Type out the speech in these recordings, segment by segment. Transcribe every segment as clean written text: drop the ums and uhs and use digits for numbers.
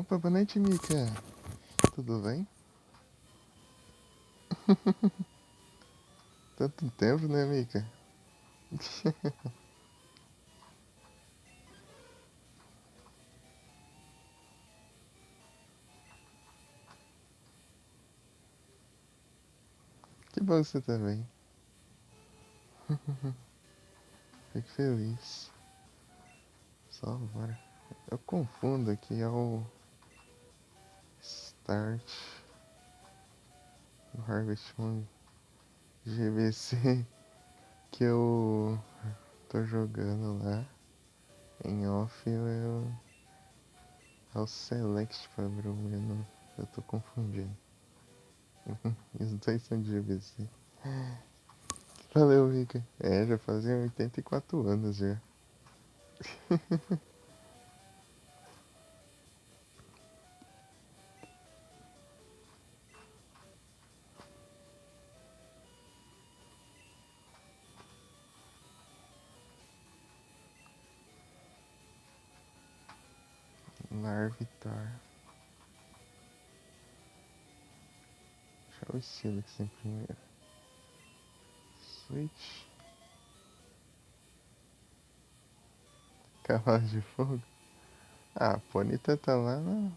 Opa, boa noite, Mika. Tudo bem? Tanto tempo, né, Mika? Que bom que você tá bem. Fico feliz. Só bora. Eu confundo aqui, é o Start no Harvest Moon GBC que eu tô jogando lá. Em off é o Select pra abrir o menu. Eu tô confundindo. Os dois são de GBC. Valeu, Mika. É, já fazem 84 anos já. Larvitar. Deixa o estilo que sempre primeiro. Switch. Cavalo de fogo. Ah, a Ponyta tá lá na.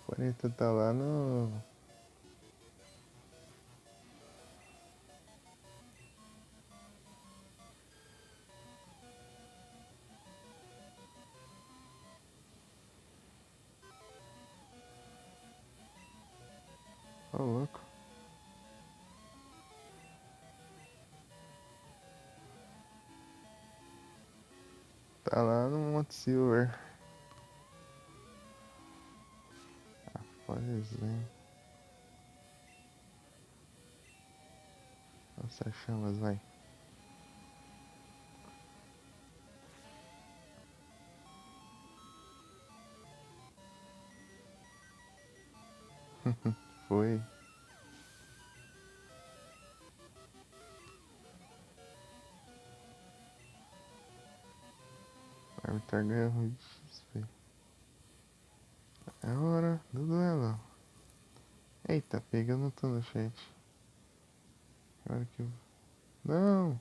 Ponyta tá lá no. Ô, louco. Tá lá no Monte Silver. Por exemplo. Nossa, chamas, vai. Foi. O Arbitar ganhou muito XP. É hora do duelo. Eita, pega, eu não tô no chat. Agora que eu. Não!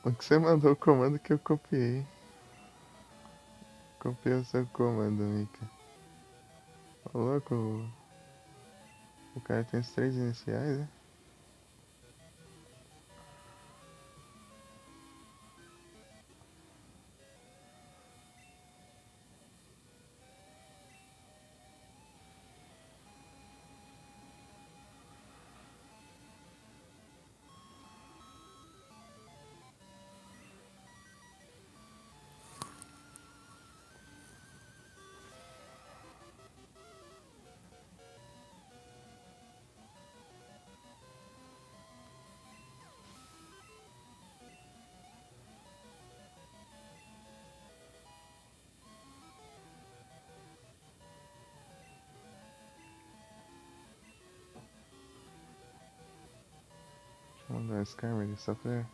O que você mandou o comando que eu copiei. Copiei o seu comando, Mika. Ô, louco. O cara tem os 3 iniciais, né? Deixa eu mandar esse Carmen só pra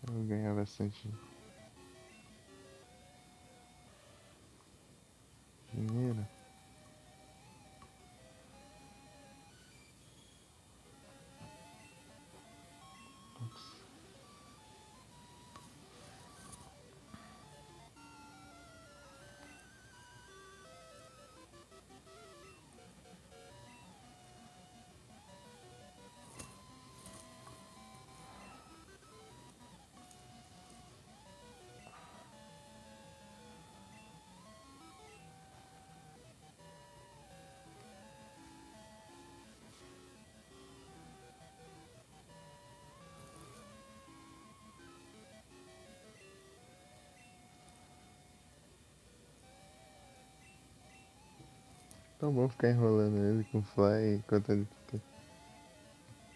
eu ganhar bastante dinheiro. Tá bom ficar enrolando ele com fly enquanto ele fica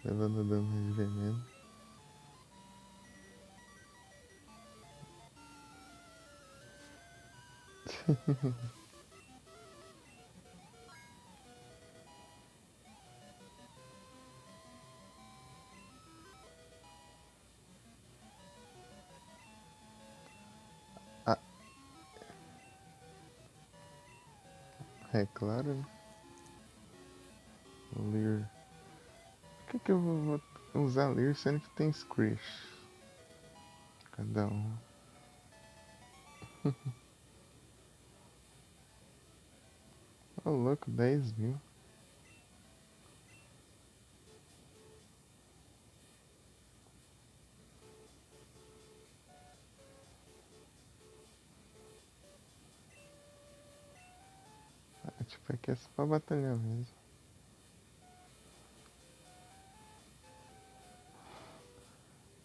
levando dano de veneno. Ah, é claro, né? O Leer. Por que eu vou usar Leer sendo que tem Scratch? Cada um. Ô louco, 10.000. Ah, tipo, aqui é só pra batalhar mesmo.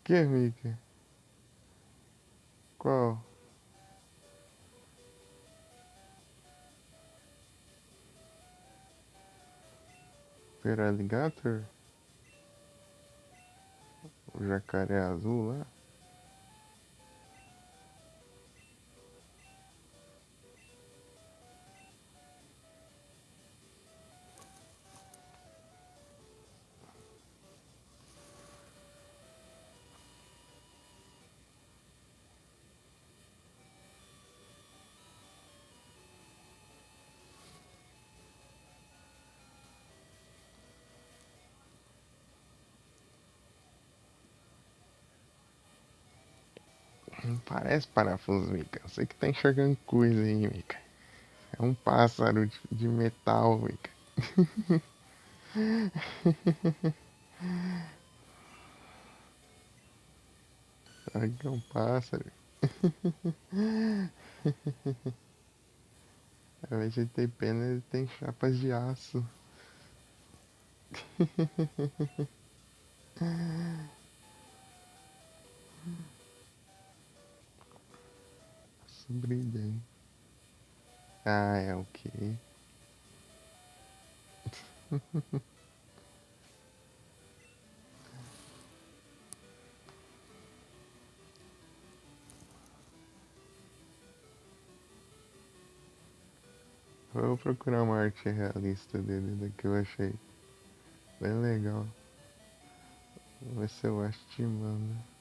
Que, Mika? Qual? Peraligator? O jacaré azul lá? Não parece parafuso, Mika. Eu sei que tá enxergando coisa aí, Mika. É um pássaro de metal, Mika. Sabe que é um pássaro. Ao invés de ter pena, ele tem chapas de aço. Brilhante. Ah, é o quê? Vou procurar uma arte realista dele da que eu achei bem legal. Vou ver se eu acho te mando.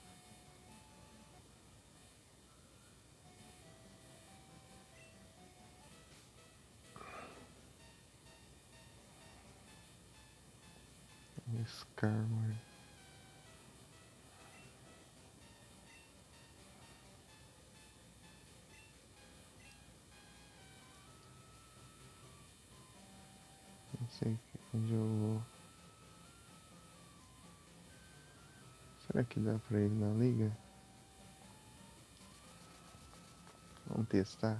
Skarmory. Não sei onde eu vou. Será que dá pra ir na liga? Vamos testar.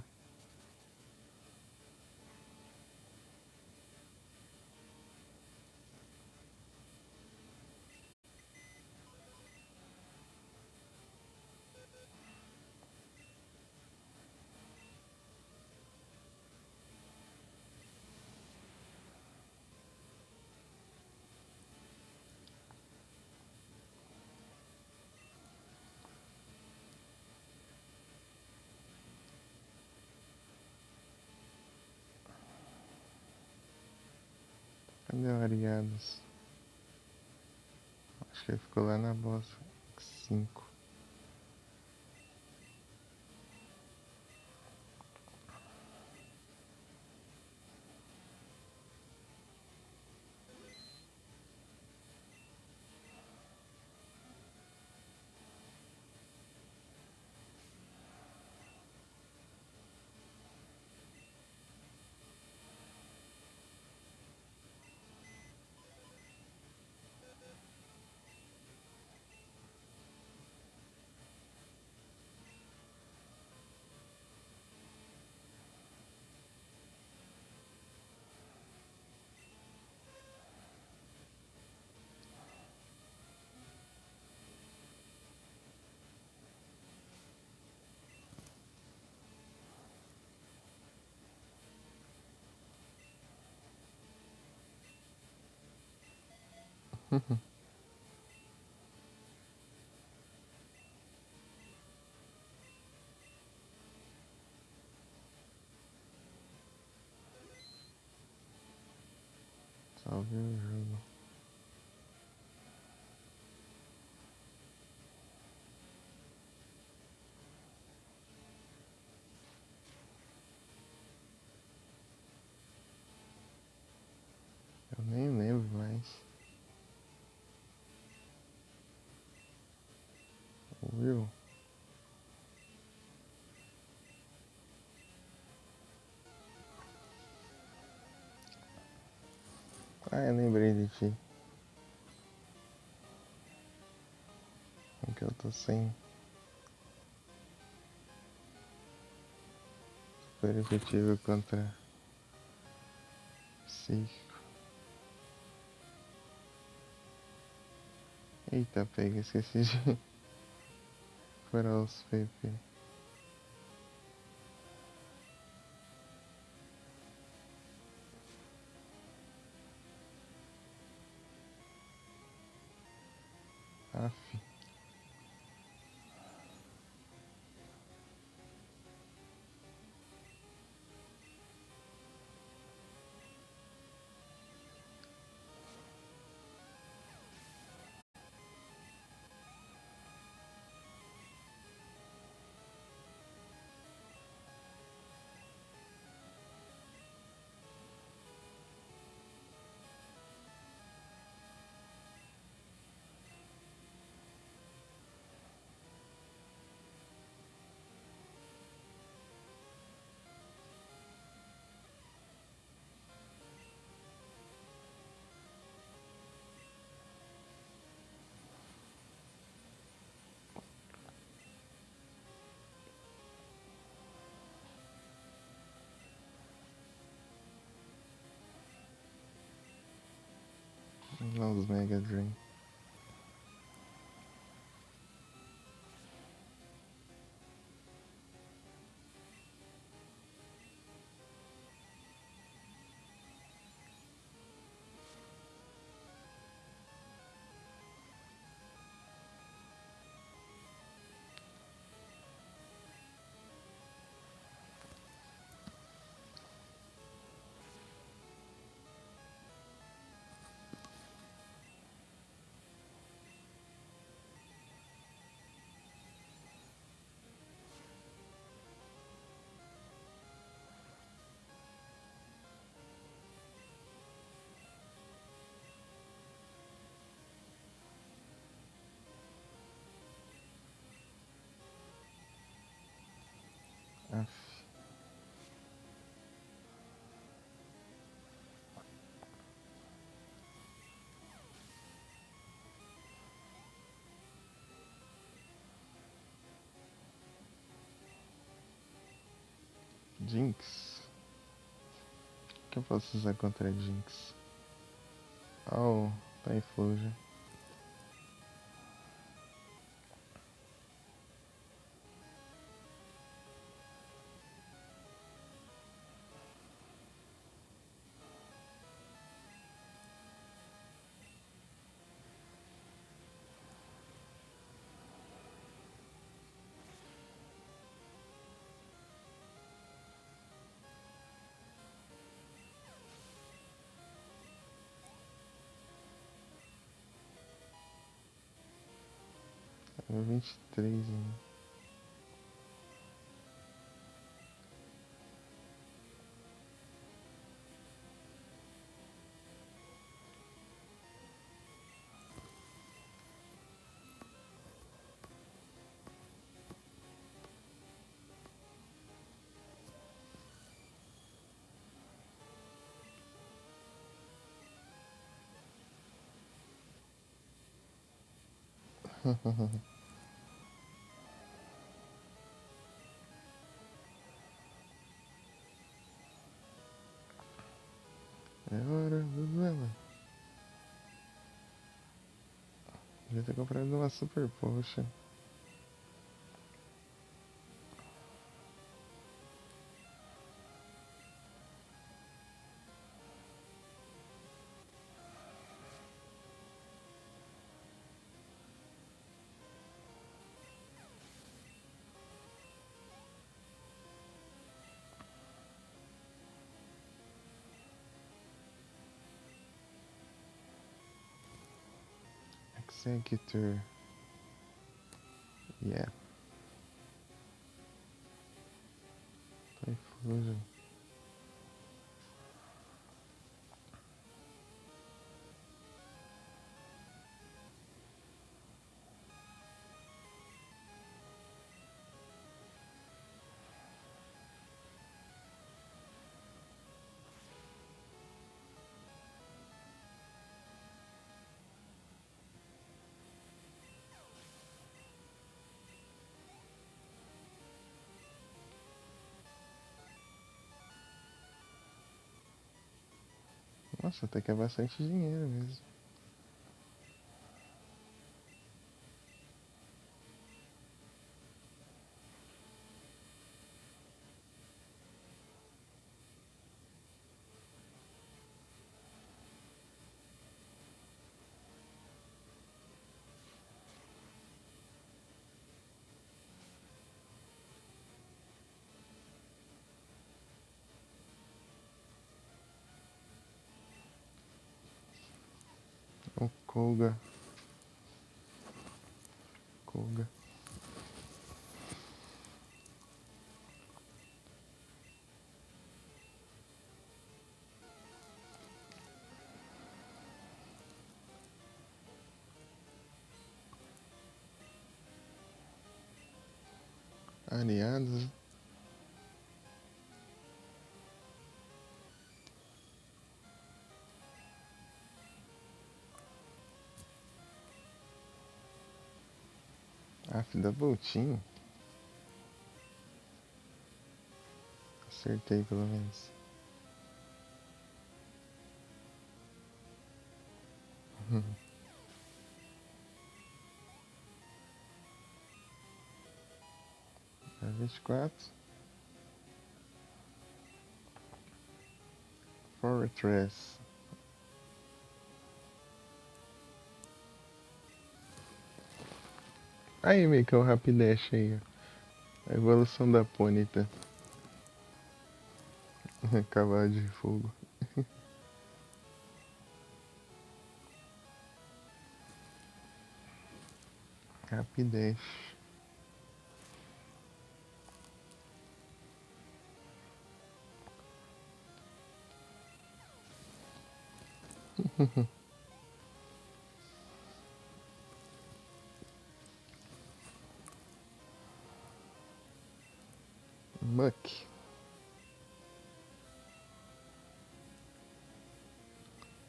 Cadê o Ariados? Acho que ele ficou lá na boss 5. Salve o jogo. Eu nem lembro mais. Viu? Ah, eu lembrei de ti. É que eu tô sem super efetivo contra psíquico. Eita, pega, esqueci de furar os PP. Aff. Os Mega Drain. Aff. Jinx. O que eu posso usar contra a Jinx? Oh, Typhlosion. É 23 ainda. É hora do duelo. Devia ter comprado uma Super Potion. Executor. Yeah. Typhlosion. Nossa, até que é bastante dinheiro mesmo. O Koga. Koga. Aliados. Double team. Acertei pelo menos. É 24. Fortress. Aí, Mika, o Rapidash aí, ó. A evolução da Ponyta. Cavalo de fogo. Rapidash. Muck.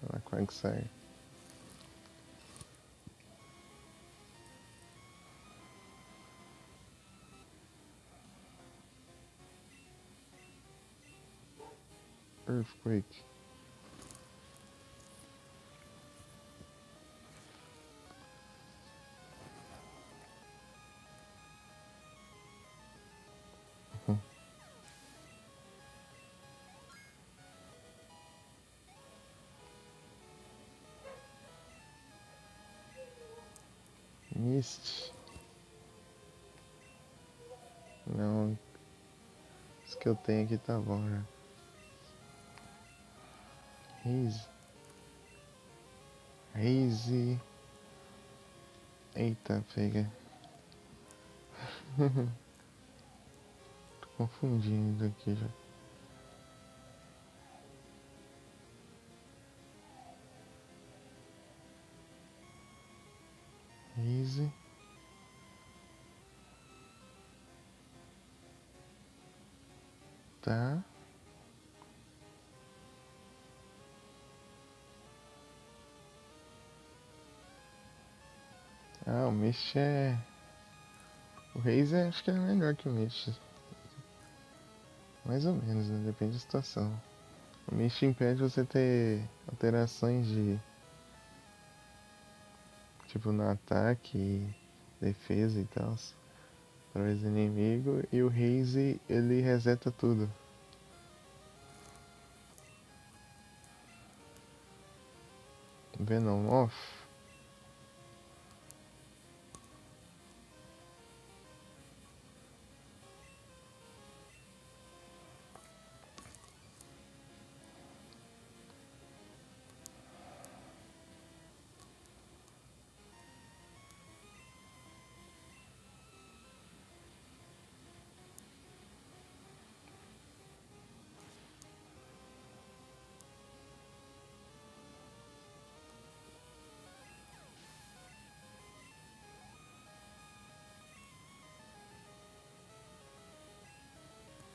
Olha lá qual que sai. Earthquake. Mist. Não. Isso que eu tenho aqui tá bom já. Haze. Haze. Eita, pega. Tô confundindo aqui já. Haze. Tá. Ah, o Mist é... O Haze acho que é melhor que o Mist. Mais ou menos, né? Depende da situação. O Mist impede você ter alterações de... Tipo, no ataque, defesa e tal. Através do inimigo. E o Haze, ele reseta tudo. Venom off.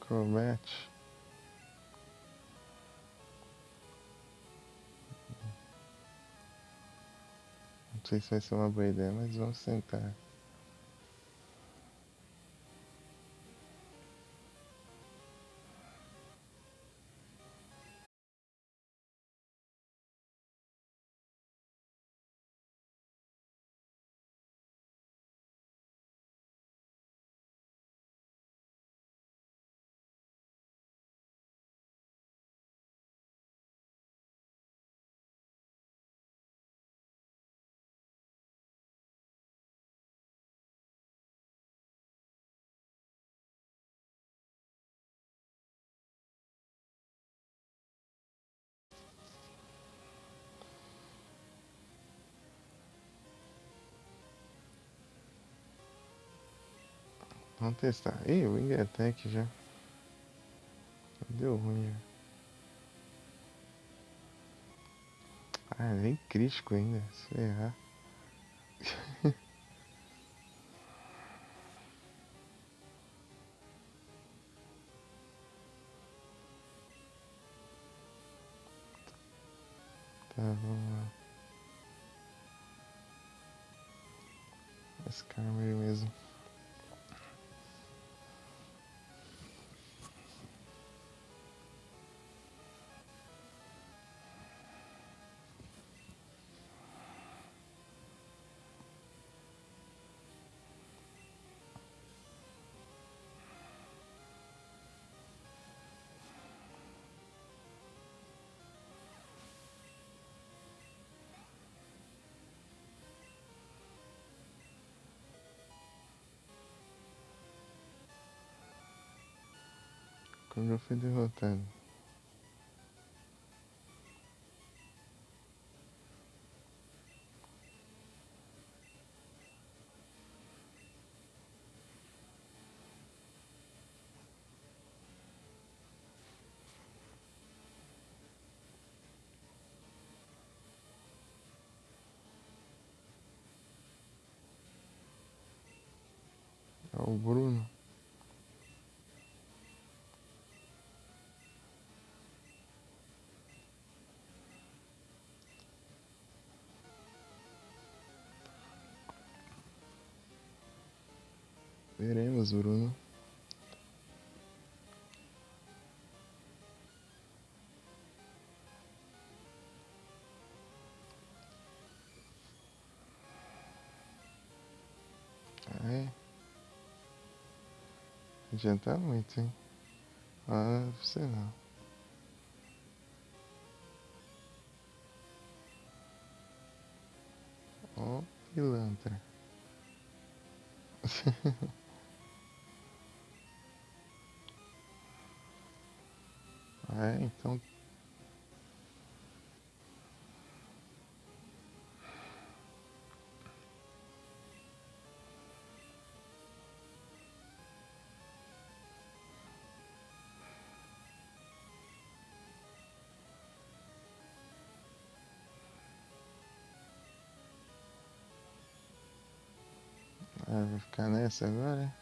Promete. Não sei se vai ser uma boa ideia, mas vamos tentar. Vamos testar. Ih, o Wing Attack já. Deu ruim já. Ah, vem crítico ainda. Se errar. Tá, vamos lá. Esse cara é meio mesmo. Como eu fui derrotado. É o Bruno. Veremos, Bruno. Ah, é. Adianta muito, hein? Ah, você não. Ó, pilantra. Ah, é, então. Ah, vai ficar nessa agora?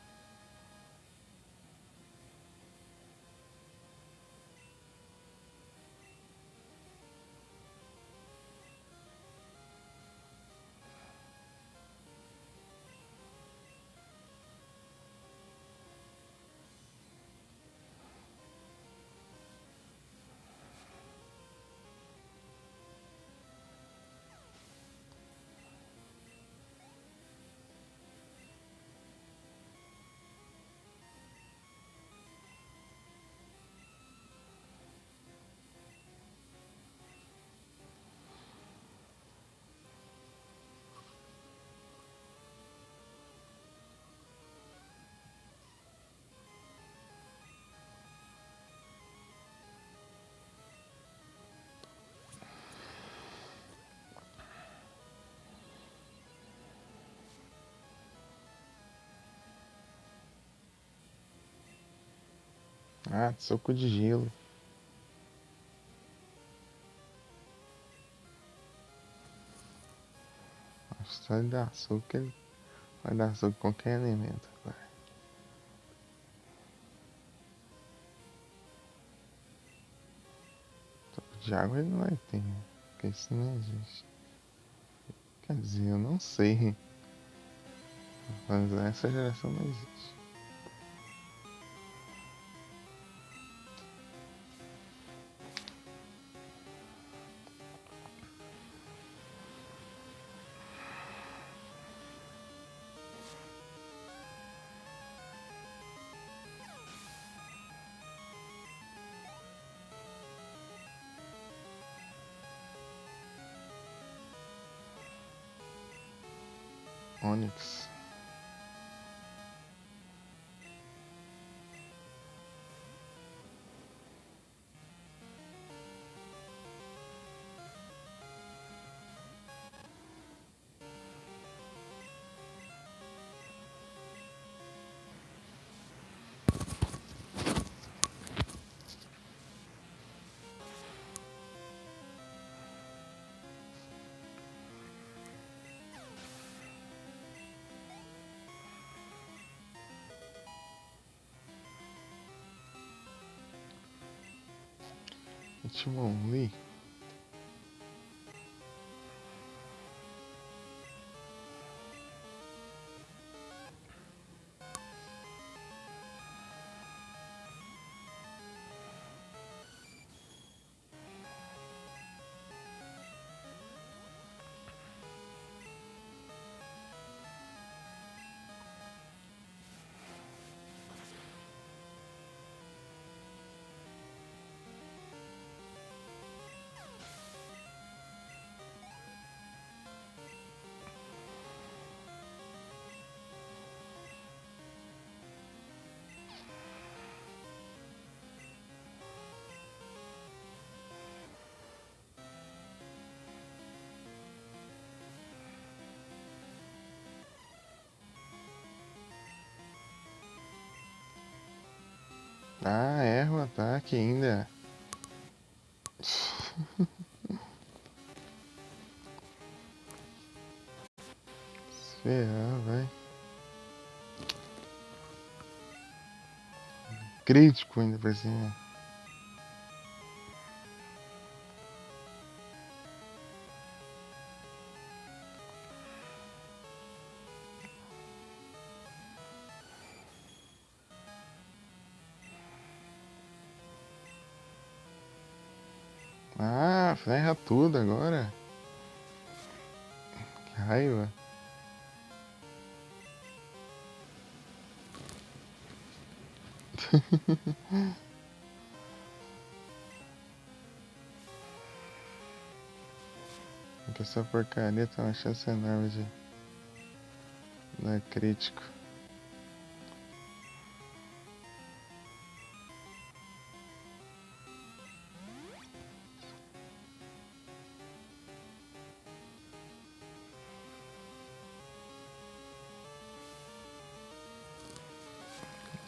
Ah, soco de gelo. Só ele dá soco, ele vai dar soco em qualquer elemento agora. de água ele não vai ter, né? Porque isso não existe. Quer dizer, eu não sei. Mas essa geração não existe. Onix. Hitmonlee. Ah, erra o ataque ainda. Se ferrar, vai. Crítico ainda por cima. Ah, ferra tudo agora. Que raiva. Porque essa porcaria tem uma chance enorme de dar crítico.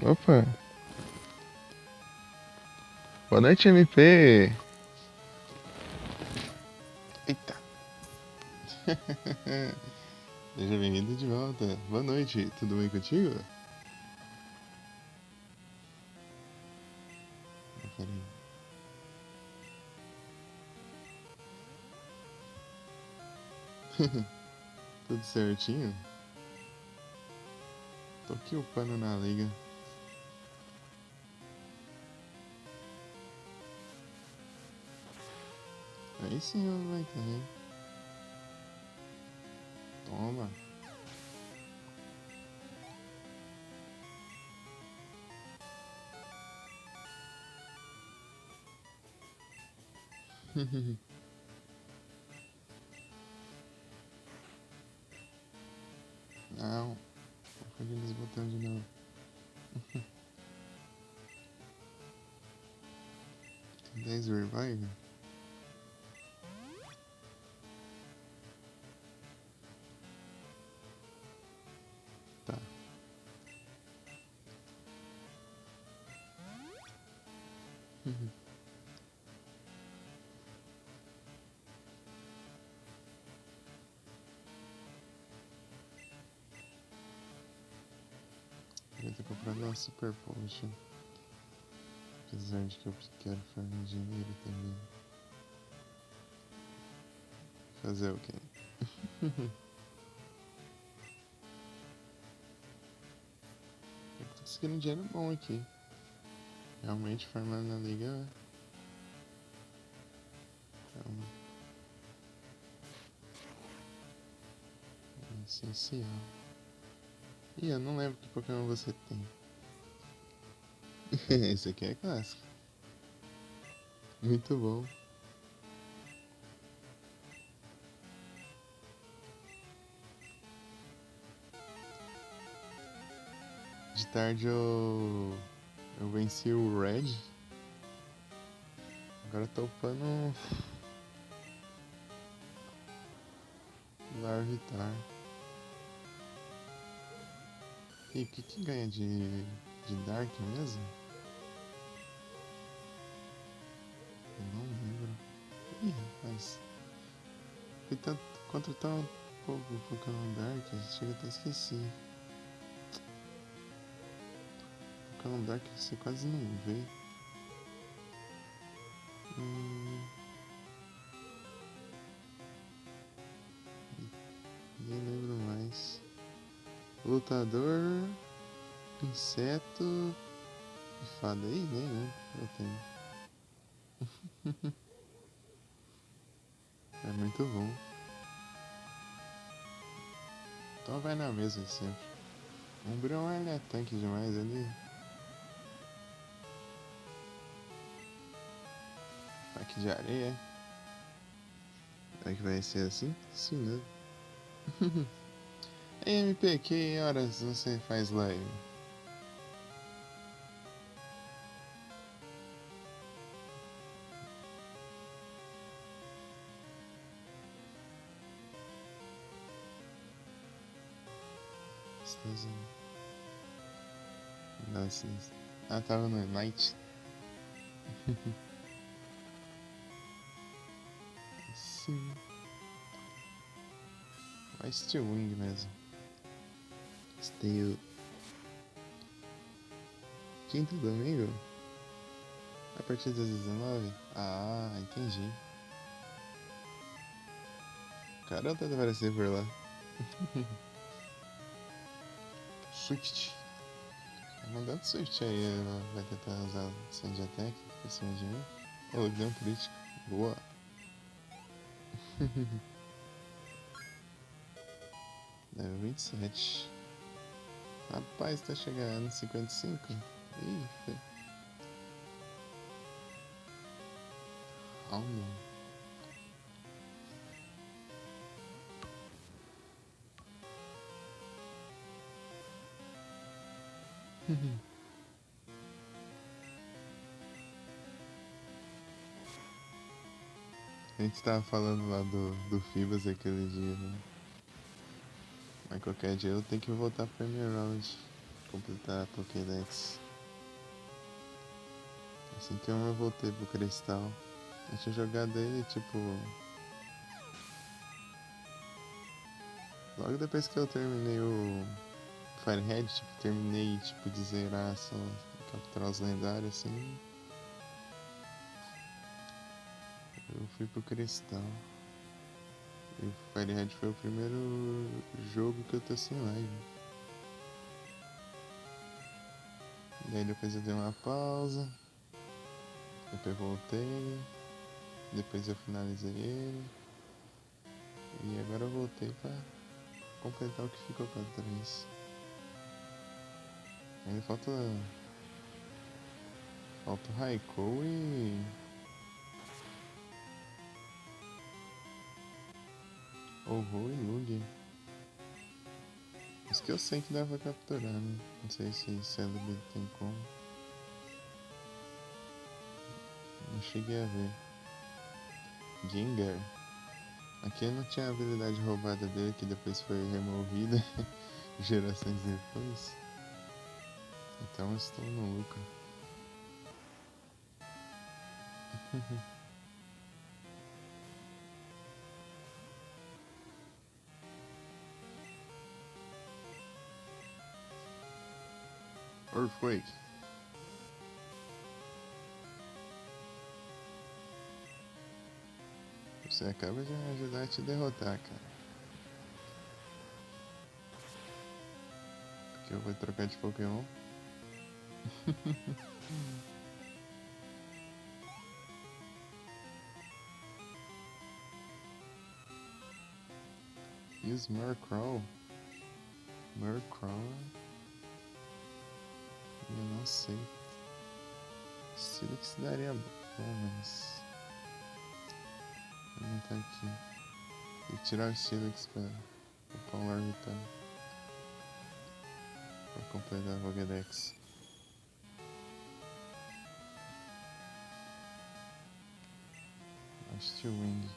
Opa! Boa noite, MP! Eita! Seja bem-vindo de volta. Boa noite, tudo bem contigo? Peraí. Tudo certinho? Tô aqui upando na liga. Aí sim eu vai também. Toma. Não. Vou fazer eles botando de novo. Tem 10 revive? Tá. Queria ter comprado uma super potion. Apesar de que eu quero farmar dinheiro também. Fazer o quê? Eu tô conseguindo um dinheiro bom aqui. Realmente farmando na liga é essencial. Ih, eu não lembro que Pokémon você tem. Esse aqui é clássico. Muito bom. De tarde eu venci o Red. Agora eu tô upando Larvitar. E o que ganha de Dark mesmo? Eu não lembro. Ih, rapaz. Fui tanto, contra tão pouco Pokémon Dark, chega até esqueci. Pokémon Dark você quase não vê. Nem lembro mais. Lutador, inseto e fada aí, nem lembro. Eu tenho. É muito bom. Então vai na mesa sempre. O Umbreon ele é tanque demais, ele. Aqui de areia. Será que vai ser assim? Sim, né? MP, que horas você faz live? Nossa. Ah, tava no Night. Sim. Vai Steel Wing mesmo. Steel. Quinto domingo? A partir das 19? Ah, entendi. Caramba, deve aparecer por lá. Swift. Tá mandando Swift aí, ela vai tentar usar o Sand Attack pra cima de mim. Oh, deu um crítico. Boa. Level 27. Rapaz, tá chegando no 55? Ih, foi. Alma. A gente tava falando lá do Fibas aquele dia, né? Mas qualquer dia eu tenho que voltar pro Emerald. Completar a Pokédex. Assim que eu voltei pro Cristal. Eu tinha jogado ele tipo. Logo depois que eu terminei o Firehead, tipo, terminei tipo, de zerar só capturar os lendários assim. Eu fui pro Cristal. E o Firehead foi o primeiro jogo que eu tô sem live. Daí depois eu dei uma pausa. Depois voltei. Depois eu finalizei ele. E agora eu voltei pra completar o que ficou pra trás. Ainda falta o Raikou e Ho-Oh e Lug. Isso que eu sei que dá pra capturar, né? Não sei se Celebi tem como. Não cheguei a ver. Gengar. Aqui eu não tinha a habilidade roubada dele, que depois foi removida gerações depois. Então eu estou no lucro. Earthquake. Você acaba de me ajudar a te derrotar, cara. Porque eu vou trocar de Pokémon. Use Murkrow. Murkrow? Eu não sei. Steelix daria bom, mas... Não tá aqui. Vou tirar o Steelix pra upar um Larvitar. Pra completar a Pokédex. Steel Wing.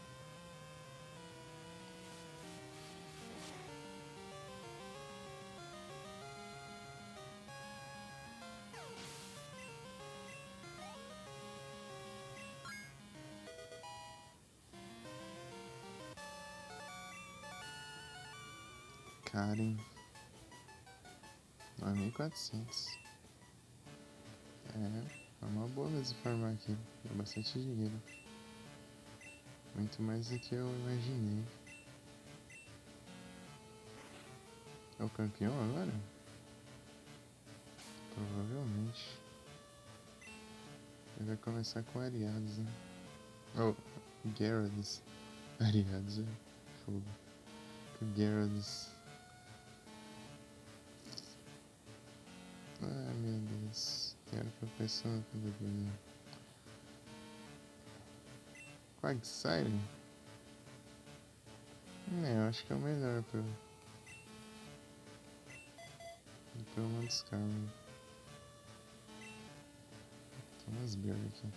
Karen. 9.400. É uma boa mesmo farmar aqui. Dá bastante dinheiro. Muito mais do que eu imaginei. É o campeão agora? Provavelmente. Ele vai começar com Ariados, né? Oh, Gyarados. Ariados é fogo. Gyarados. Ah, meu Deus. Quero que eu peça outra coisa. Quagsire? Eu acho que é o melhor pra eu mando Scarman. Tem umas Berry aqui.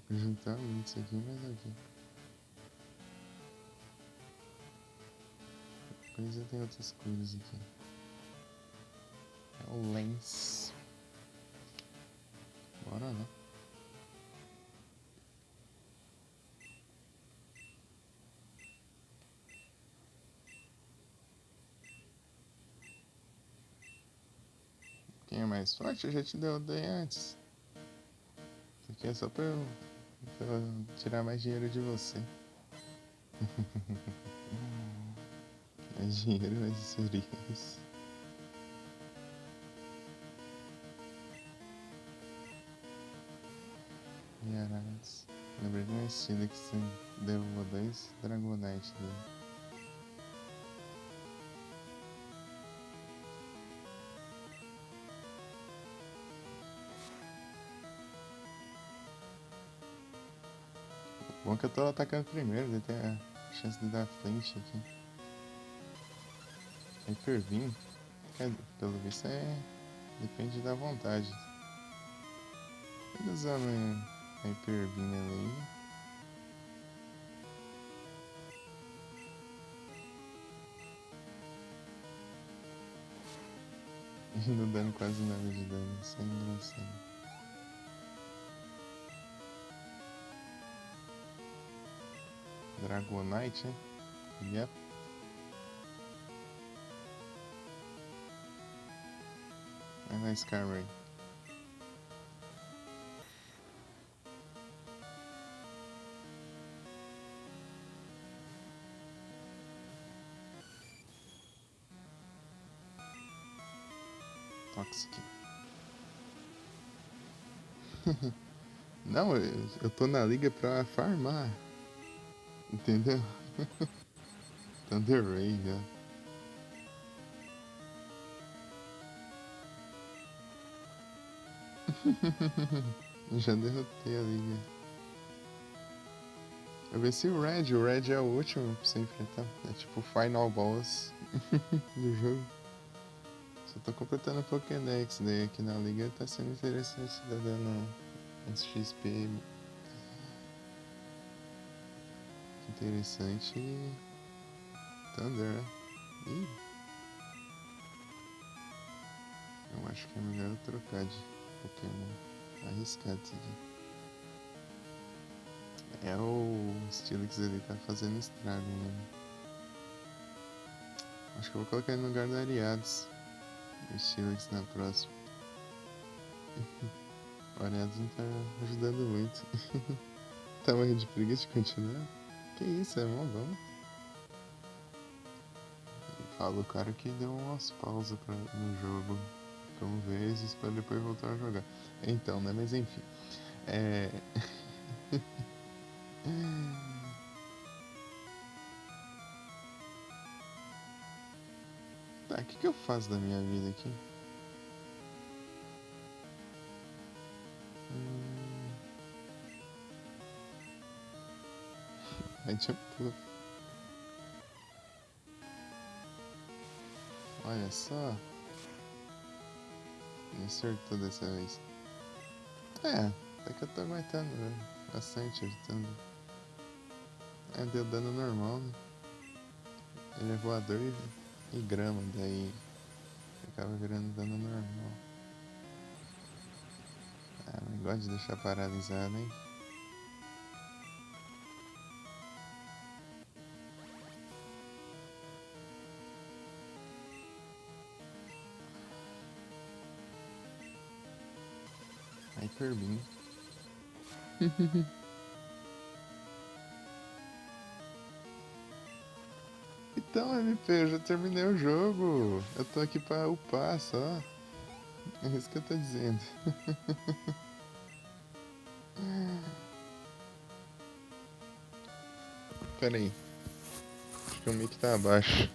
Vou juntar muito isso aqui, mas aqui. Depois eu tenho outras cores aqui. É o Lens. Bora lá. Quem é mais forte? Eu já te dei antes. Isso aqui é só pra eu tirar mais dinheiro de você. Mais dinheiro, mais experiência. Yaradas. Lembrei de um estilo que você derrubou 2 Dragonite dele. Bom que eu tô atacando primeiro, ele tem a chance de dar flint aqui. Hyper Beam, pelo visto depende da vontade. Ele usando Hyper Beam ali. E não dando quase nada de dano, isso é engraçado. Dragonite, né? Yep. É na Skyrim. Toxic. Não, eu tô na liga pra farmar. Entendeu? Thunder Ray já. Já derrotei a liga. Eu venci o Red é o último pra você enfrentar. É tipo o Final Boss do jogo. Só tô completando o Pokédex, daí aqui na liga tá sendo interessante, tá dando XP interessante e Thunder, né? Ih, eu acho que é melhor eu trocar de Pokémon. Arriscado isso aqui. É o O Steelix ali tá fazendo estrago, né? Acho que eu vou colocar ele no lugar do Ariados. O Steelix na próxima. O Ariados não tá ajudando muito. Tá morrendo de preguiça de continuar? Que isso, é mó bom. Fala o cara que deu umas pausas no jogo. Como vezes pra depois voltar a jogar. Então, né? Mas enfim. É. Tá, o que eu faço da minha vida aqui? Adiantou. Olha só. Me acertou dessa vez. É, até que eu tô aguentando bastante, acertando. É, deu dano normal, né? Ele é voador e grama, daí acaba virando dano normal. Ah, mas gosto de deixar paralisado, hein? Hyper Beam. Então, MP, eu já terminei o jogo. Eu tô aqui pra upar só. É isso que eu tô dizendo. Pera aí. Acho que o mic tá abaixo.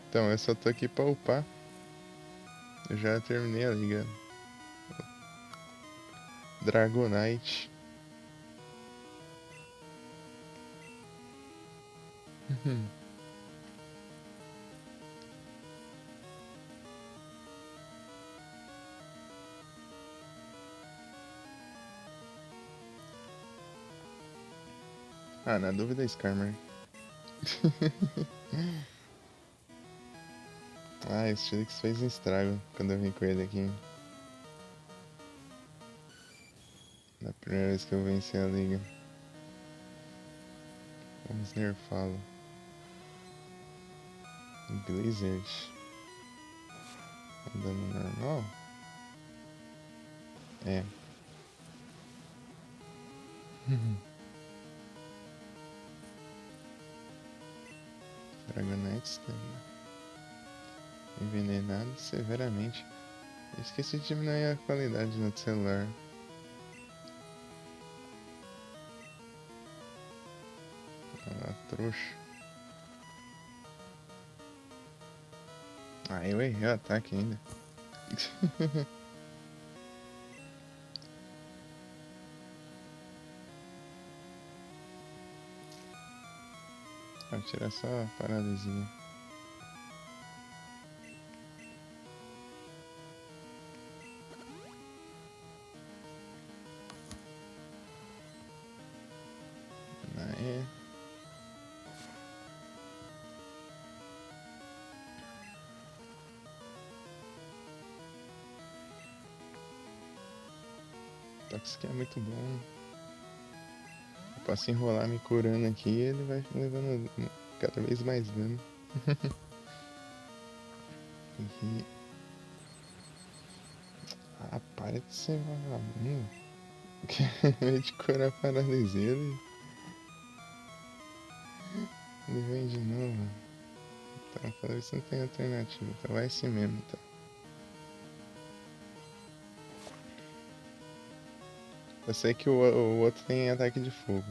Então, eu só tô aqui pra upar. Eu já terminei a liga. Dragonite. Ah, na dúvida é Skarmory. Ah, esse Steelix fez um estrago quando eu vim com ele aqui. Na primeira vez que eu venci a liga. Vamos nerfá-lo. Blizzard. Dano normal? É. Dragonite também. Envenenado severamente. Eu esqueci de diminuir a qualidade no celular. Ah, trouxa. Ah, eu errei o ataque ainda. Vou tirar só a paralisia. Aê. Toxic é muito bom. Eu posso enrolar me curando aqui e ele vai levando cada vez mais dano. E... Ah, para de ser vagabundo. Ao invés de curar a paralisia, ele vem de novo. Tá, falei que não tem alternativa. Então vai assim mesmo, tá? Eu sei que o outro tem ataque de fogo.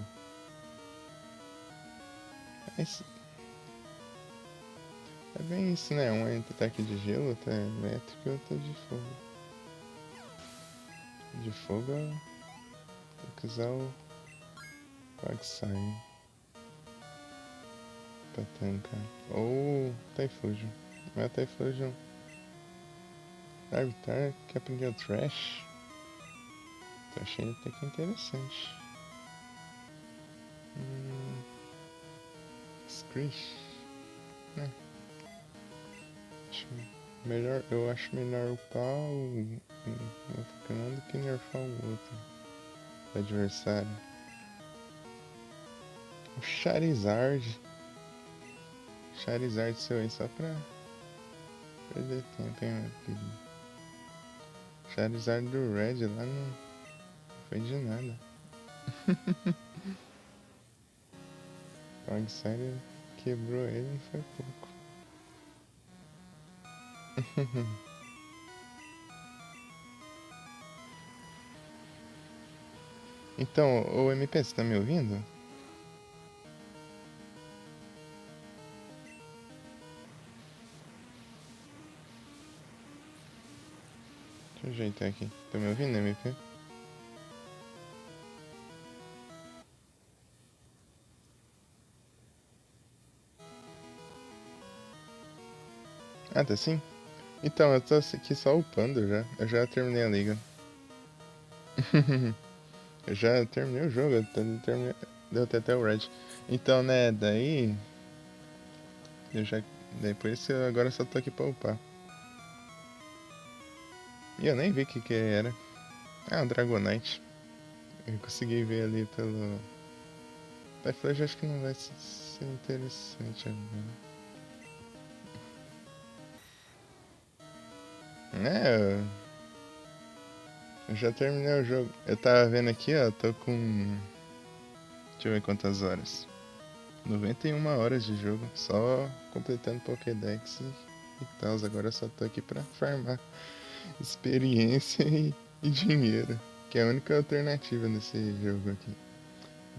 Mas é bem isso, né? Um é ataque de gelo, outro é elétrico e outro é de fogo. De fogo tem que usar o Quagsire pra tancar. Ou Typhlosion. Não é Typhlosion. Larvitar que aprendeu Trash. Tô achando até que interessante. Screech. Né? Eu acho melhor upar o outro canal do que nerfar o outro. O adversário. O Charizard. Charizard seu aí só pra perder tempo, hein, meu filho. Charizard do Red lá não foi de nada. O Agsire quebrou ele e foi pouco. Então, o MP, você tá me ouvindo? Deixa eu ajeitar aqui. Tá me ouvindo, MP? Ah, tá sim? Então, eu tô aqui só upando já. Eu já terminei a liga. Eu já terminei o jogo, deu até o Red. Então, né, daí. Eu já. Depois eu agora só tô aqui pra upar. E eu nem vi o que era. Ah, um Dragonite. Eu consegui ver ali pelo. Typhlosion acho que não vai ser interessante agora. É, eu já terminei o jogo. Eu tava vendo aqui, ó, tô com. Deixa eu ver quantas horas. 91 horas de jogo, só completando Pokédex e tal. Agora eu só tô aqui pra farmar experiência e dinheiro, que é a única alternativa nesse jogo aqui.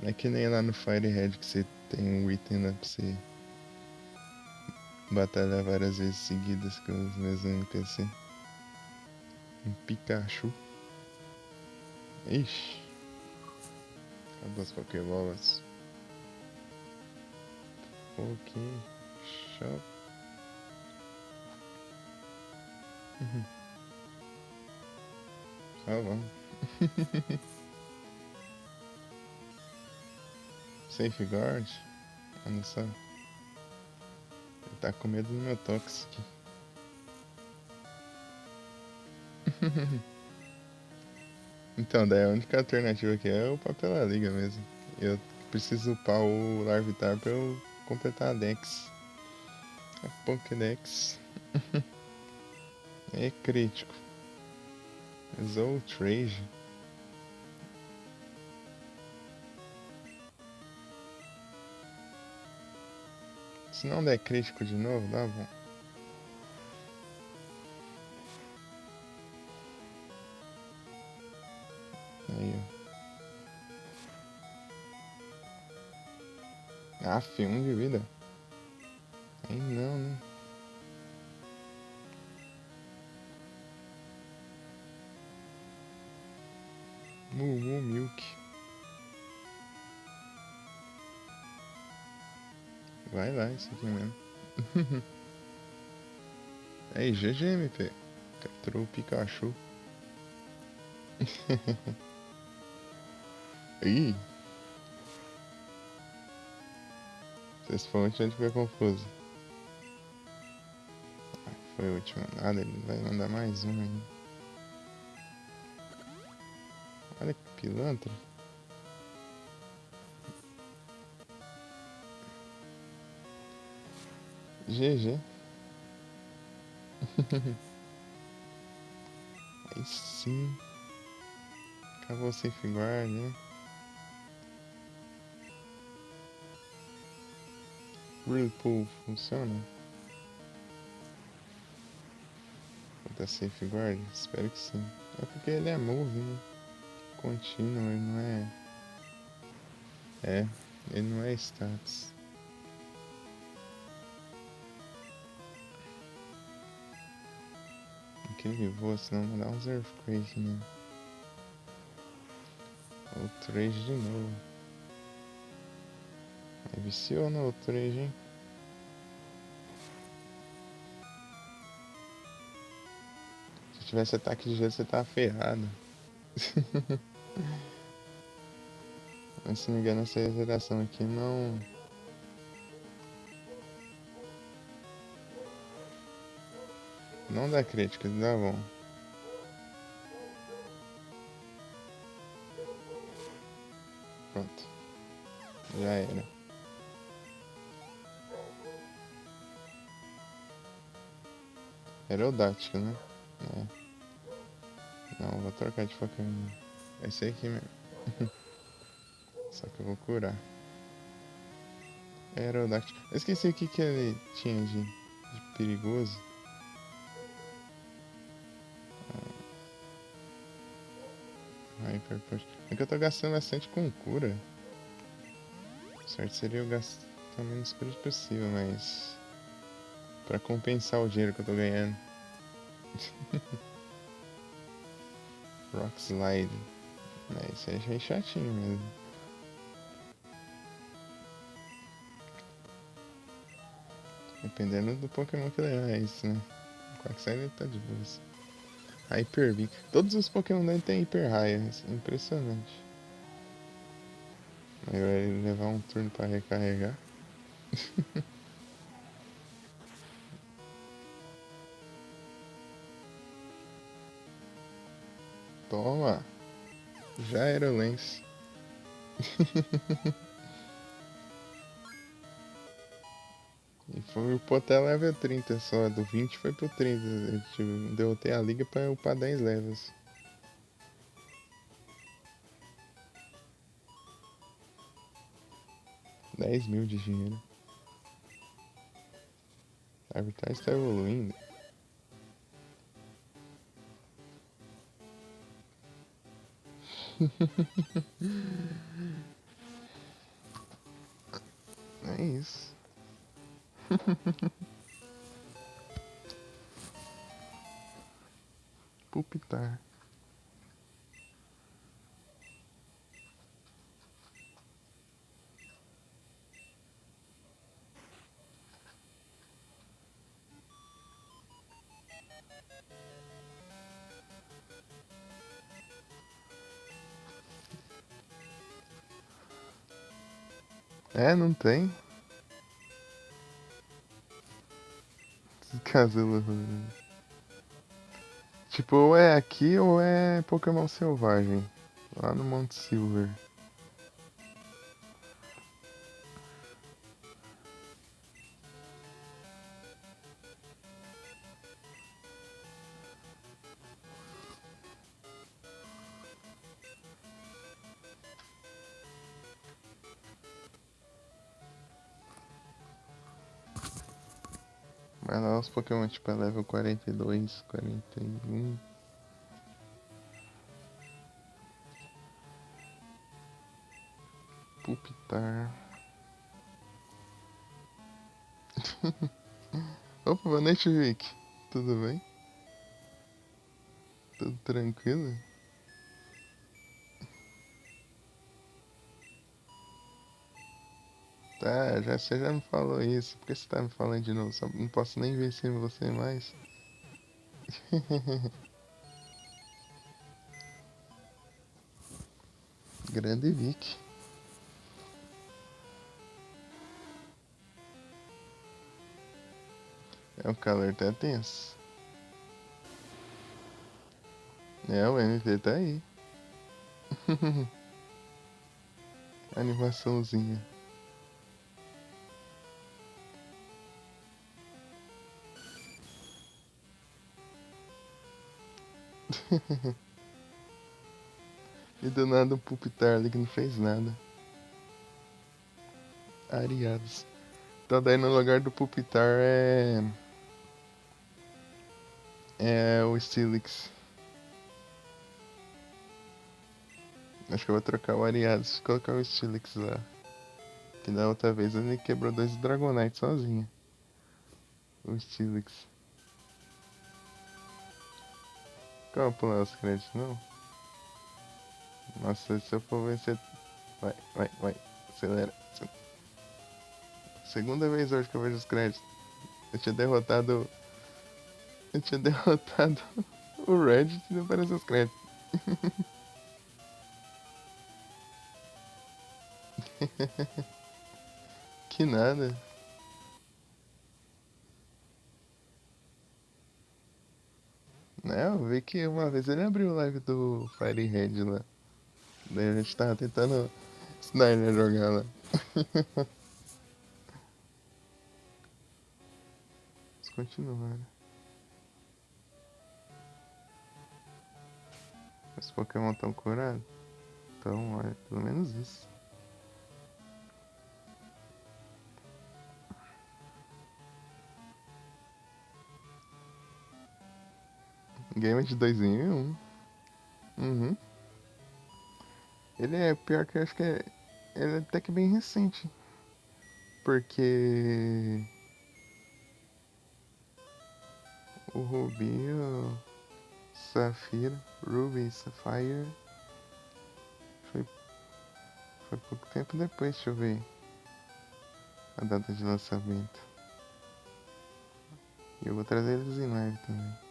Não é que nem lá no Firehead que você tem um item lá pra você batalhar várias vezes seguidas com os mesmos NPC. Um Pikachu. Ixi, acabou as Pokébolas. Ok, shop. Tá bom. Safeguard? Olha só. Ele tá com medo do meu Toxic. Então, daí a única alternativa aqui é o papel da liga mesmo. Eu preciso upar o Larvitar pra eu completar a Dex. A Pokédex. É crítico. Zoltrage. Se não der crítico de novo, dá bom. Aí, ó. Aff, 1 de vida. Aí não, né? Mumu Milk. Vai lá, isso aqui mesmo. Aí, GG, MP. Capturou o Pikachu. Ih! Vocês fontes onde fica confuso. Foi o último. Nada, ele vai mandar mais um ainda. Olha que pilantra. GG. Aí sim. Acabou o safeguard, né? Whirlpool funciona? Vou dar safeguard? Espero que sim. É porque ele é move, né? Contínuo, ele não é. É, ele não é status. Aquele voa, senão vai dar uns Earthquake, né? O Trade de novo. Aí viciou no Trade, hein? Se tivesse ataque de gelo, você tava ferrado. Mas se não me engano, essa geração aqui não. Não dá crítica, dá bom. Pronto. Já era. Aerodátil, né? É. Não, vou trocar de Pokémon. Vai ser aqui mesmo. Só que eu vou curar. Aerodátil. Eu esqueci o que, que ele tinha de perigoso. Hyper Punch. É que eu tô gastando bastante com cura. O certo seria eu gastar o menos cura possível, mas... Pra compensar o dinheiro que eu tô ganhando. Rock Slide. Isso aí é chatinho mesmo. Dependendo do Pokémon que levar, é isso, né? O Quagsire tá de boas. Hyper Beam. Todos os Pokémon dele tem Hyper Raia. É impressionante. Aí vai levar um turno pra recarregar. Toma! Já era o Lance. E foi o Poté level 30 só. Do 20 foi pro 30. Eu derrotei a liga pra upar 10 levels. 10.000 de dinheiro. A Arbitrage está evoluindo. É isso. Pupitar. É, não tem. Casulo. Tipo, ou é aqui ou é Pokémon Selvagem. Lá no Monte Silver. Vai lá os Pokémon tipo é level 42, 41. Pupitar. Opa, boa noite, Vic. Tudo bem? Tudo tranquilo? Tá, você já me falou isso. Por que você tá me falando de novo? Só não posso nem vencer você mais. Grande Vic. É, o calor tá tenso. É, o MP tá aí. Animaçãozinha. E do nada o Pupitar ali que não fez nada. Ariados. Então daí no lugar do Pupitar é o Steelix. Acho que eu vou trocar o Ariados e colocar o Steelix lá. Que da outra vez ele quebrou 2 Dragonite sozinho. O Steelix. Calma pular os créditos, não? Nossa, se eu for vencer. Vai. Acelera. Segunda vez hoje que eu vejo os créditos. Eu tinha derrotado. Eu tinha derrotado o Reddit e não apareceu os créditos. Que nada. Né, eu vi que uma vez ele abriu o live do Firehead lá. Daí a gente tava tentando ensinar ele a jogar lá. Vamos continuar. Os Pokémon estão curados. Então, é pelo menos isso. Game de 2001. Uhum. Ele é pior que eu acho que é. Ele é até que bem recente. Porque o Ruby, o Safira, Ruby e Sapphire foi, foi pouco tempo depois, deixa eu ver a data de lançamento. E eu vou trazer eles em live também.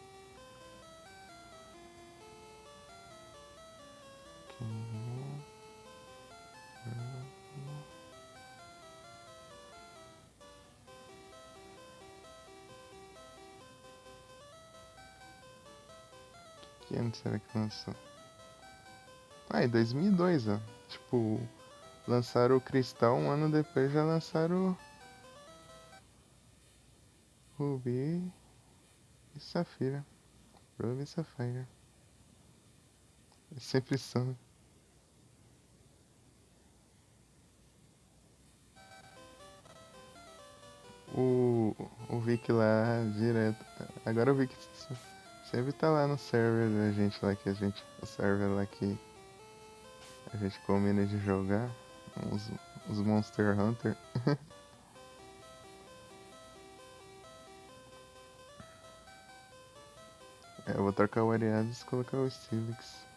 Que ano será que lançou? Ah, em 2002, ó. Tipo, lançaram o Cristal, um ano depois já lançaram o Ruby e Safira. Ruby e Sapphire. Sempre são. O, o Vic lá direto. Agora o Vic sempre tá lá no server da gente lá que a gente. O server lá que a gente combina de jogar. Os Monster Hunter. É, eu vou trocar o Ariades e colocar o Steelix.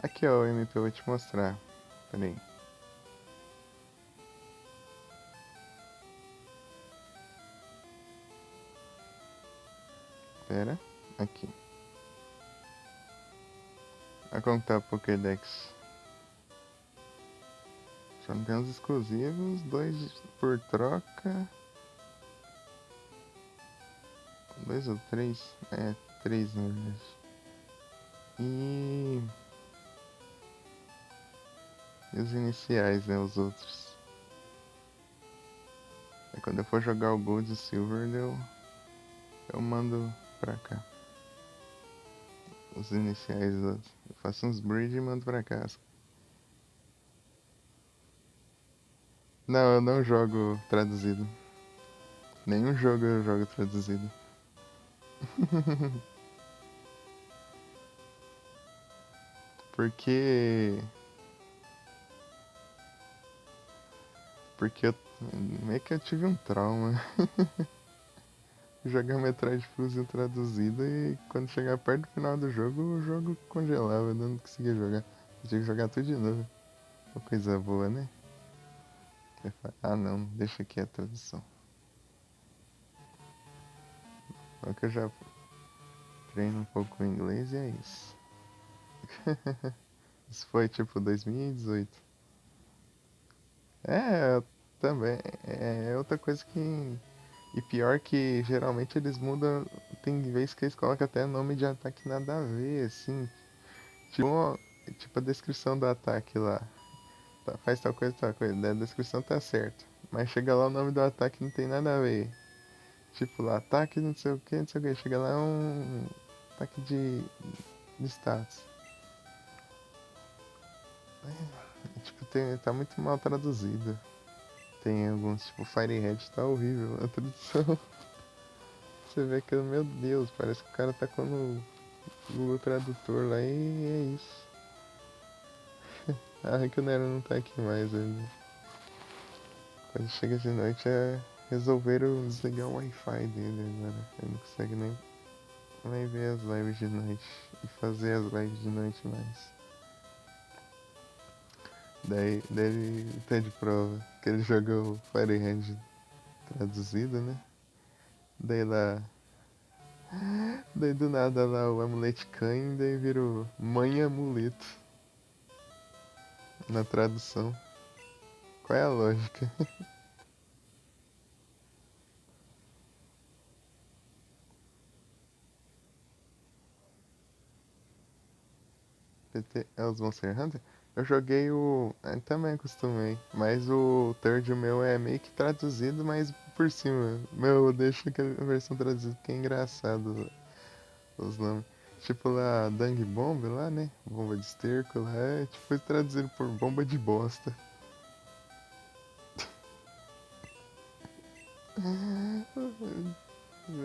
Aqui ó, o MP eu vou te mostrar. Pera aí. Pera. Aqui. Olha como tá o Pokédex. Só não tem os exclusivos, 2 por troca. 2 ou 3? É, 3 na verdade. E os iniciais, né? Os outros. Aí quando eu for jogar o Gold e o Silver, eu mando pra cá. Os iniciais, eu faço uns breed e mando pra cá. Não, eu não jogo traduzido. Nenhum jogo eu jogo traduzido. Porque. Porque eu. Meio que eu tive um trauma. Jogar Metroid Fusion traduzido e quando chegar perto do final do jogo, o jogo congelava, eu não conseguia jogar. Eu tinha que jogar tudo de novo. Uma coisa boa, né? Ah não, deixa aqui a tradução. Só que eu já treino um pouco o inglês e é isso. Isso foi tipo 2018. É, também. É outra coisa que. E pior que geralmente eles mudam. Tem vezes que eles colocam até nome de ataque nada a ver, assim. Tipo, tipo a descrição do ataque lá. Tá, faz tal coisa, tal coisa. A descrição tá certa. Mas chega lá o nome do ataque não tem nada a ver. Tipo lá, ataque não sei o que, não sei o que. Chega lá um ataque de status. Tipo, tá muito mal traduzido. Tem alguns, tipo, Firehead tá horrível a tradução. Você vê que, meu Deus, parece que o cara tá com o Google Tradutor lá e é isso. Ah, que o Nero não tá aqui mais ainda. Quando chega de noite é resolveram desligar o Wi-Fi dele agora. Ele não consegue nem ver as lives de noite e fazer as lives de noite mais. Daí ele tá de prova que ele jogou Firehead traduzido, né? Daí lá. Daí do nada lá o Amulet Cain, daí virou Mãe Amuleto na tradução. Qual é a lógica? PT é os Monster Hunter? Eu joguei o. Também acostumei. Mas o third meu é meio que traduzido, mas por cima. Meu, eu deixo aquela versão traduzida que é engraçado os nomes. Tipo lá, Dang Bomb lá, né? Bomba de esterco lá, é tipo traduzido por bomba de bosta.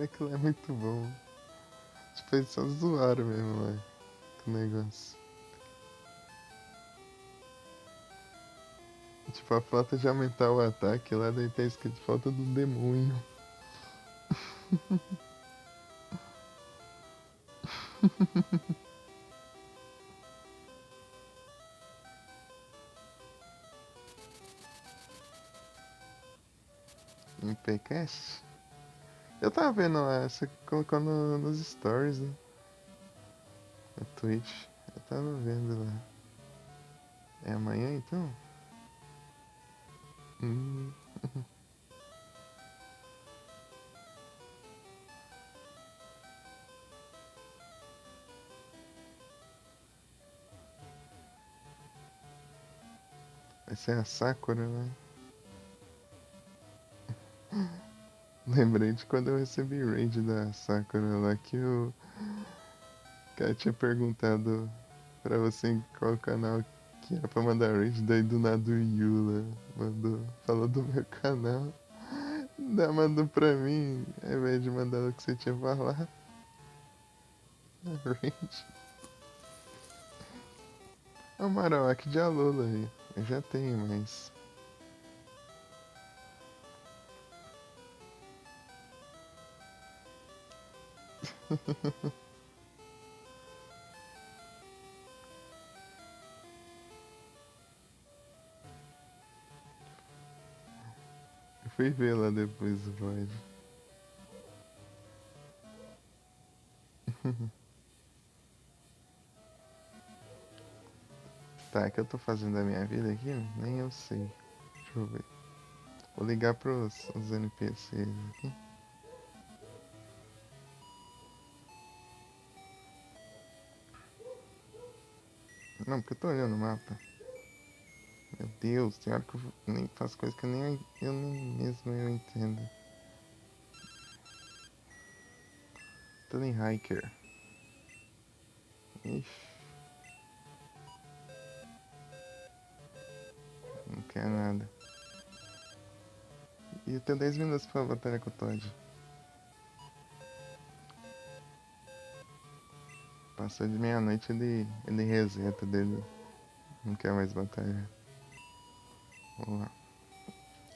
Aquilo é muito bom. Tipo, eles só zoaram mesmo lá com o negócio. Tipo, a flauta de aumentar o ataque lá, daí tá escrito falta do demônio. Em PCast? Eu tava vendo lá, você colocou nos stories, né? No Twitch. Eu tava vendo lá. É amanhã então? Hum, vai ser a Sakura, né? Lembrei de quando eu recebi raid da Sakura lá que o cara tinha perguntado pra você em qual canal que era pra mandar raid, daí do nada o Yula mandou, falou do meu canal, daí mandou pra mim, ao invés de mandar o que você tinha falado, raid. É o Marowak de Alola aí, eu já tenho, mas... Eu fui ver lá depois o VOD. Tá, o que eu tô fazendo da minha vida aqui? Nem eu sei. Deixa eu ver. Vou ligar pros os NPCs aqui. Não, porque eu tô olhando o mapa. Meu Deus, tem hora que eu nem faço coisas que eu nem mesmo eu entendo. Tô em Hiker. Ixi, não quer nada. E eu tenho 10 minutos pra batalha com o Todd. Passou de meia-noite, ele reseta dele. Não quer mais batalha. Vamos lá.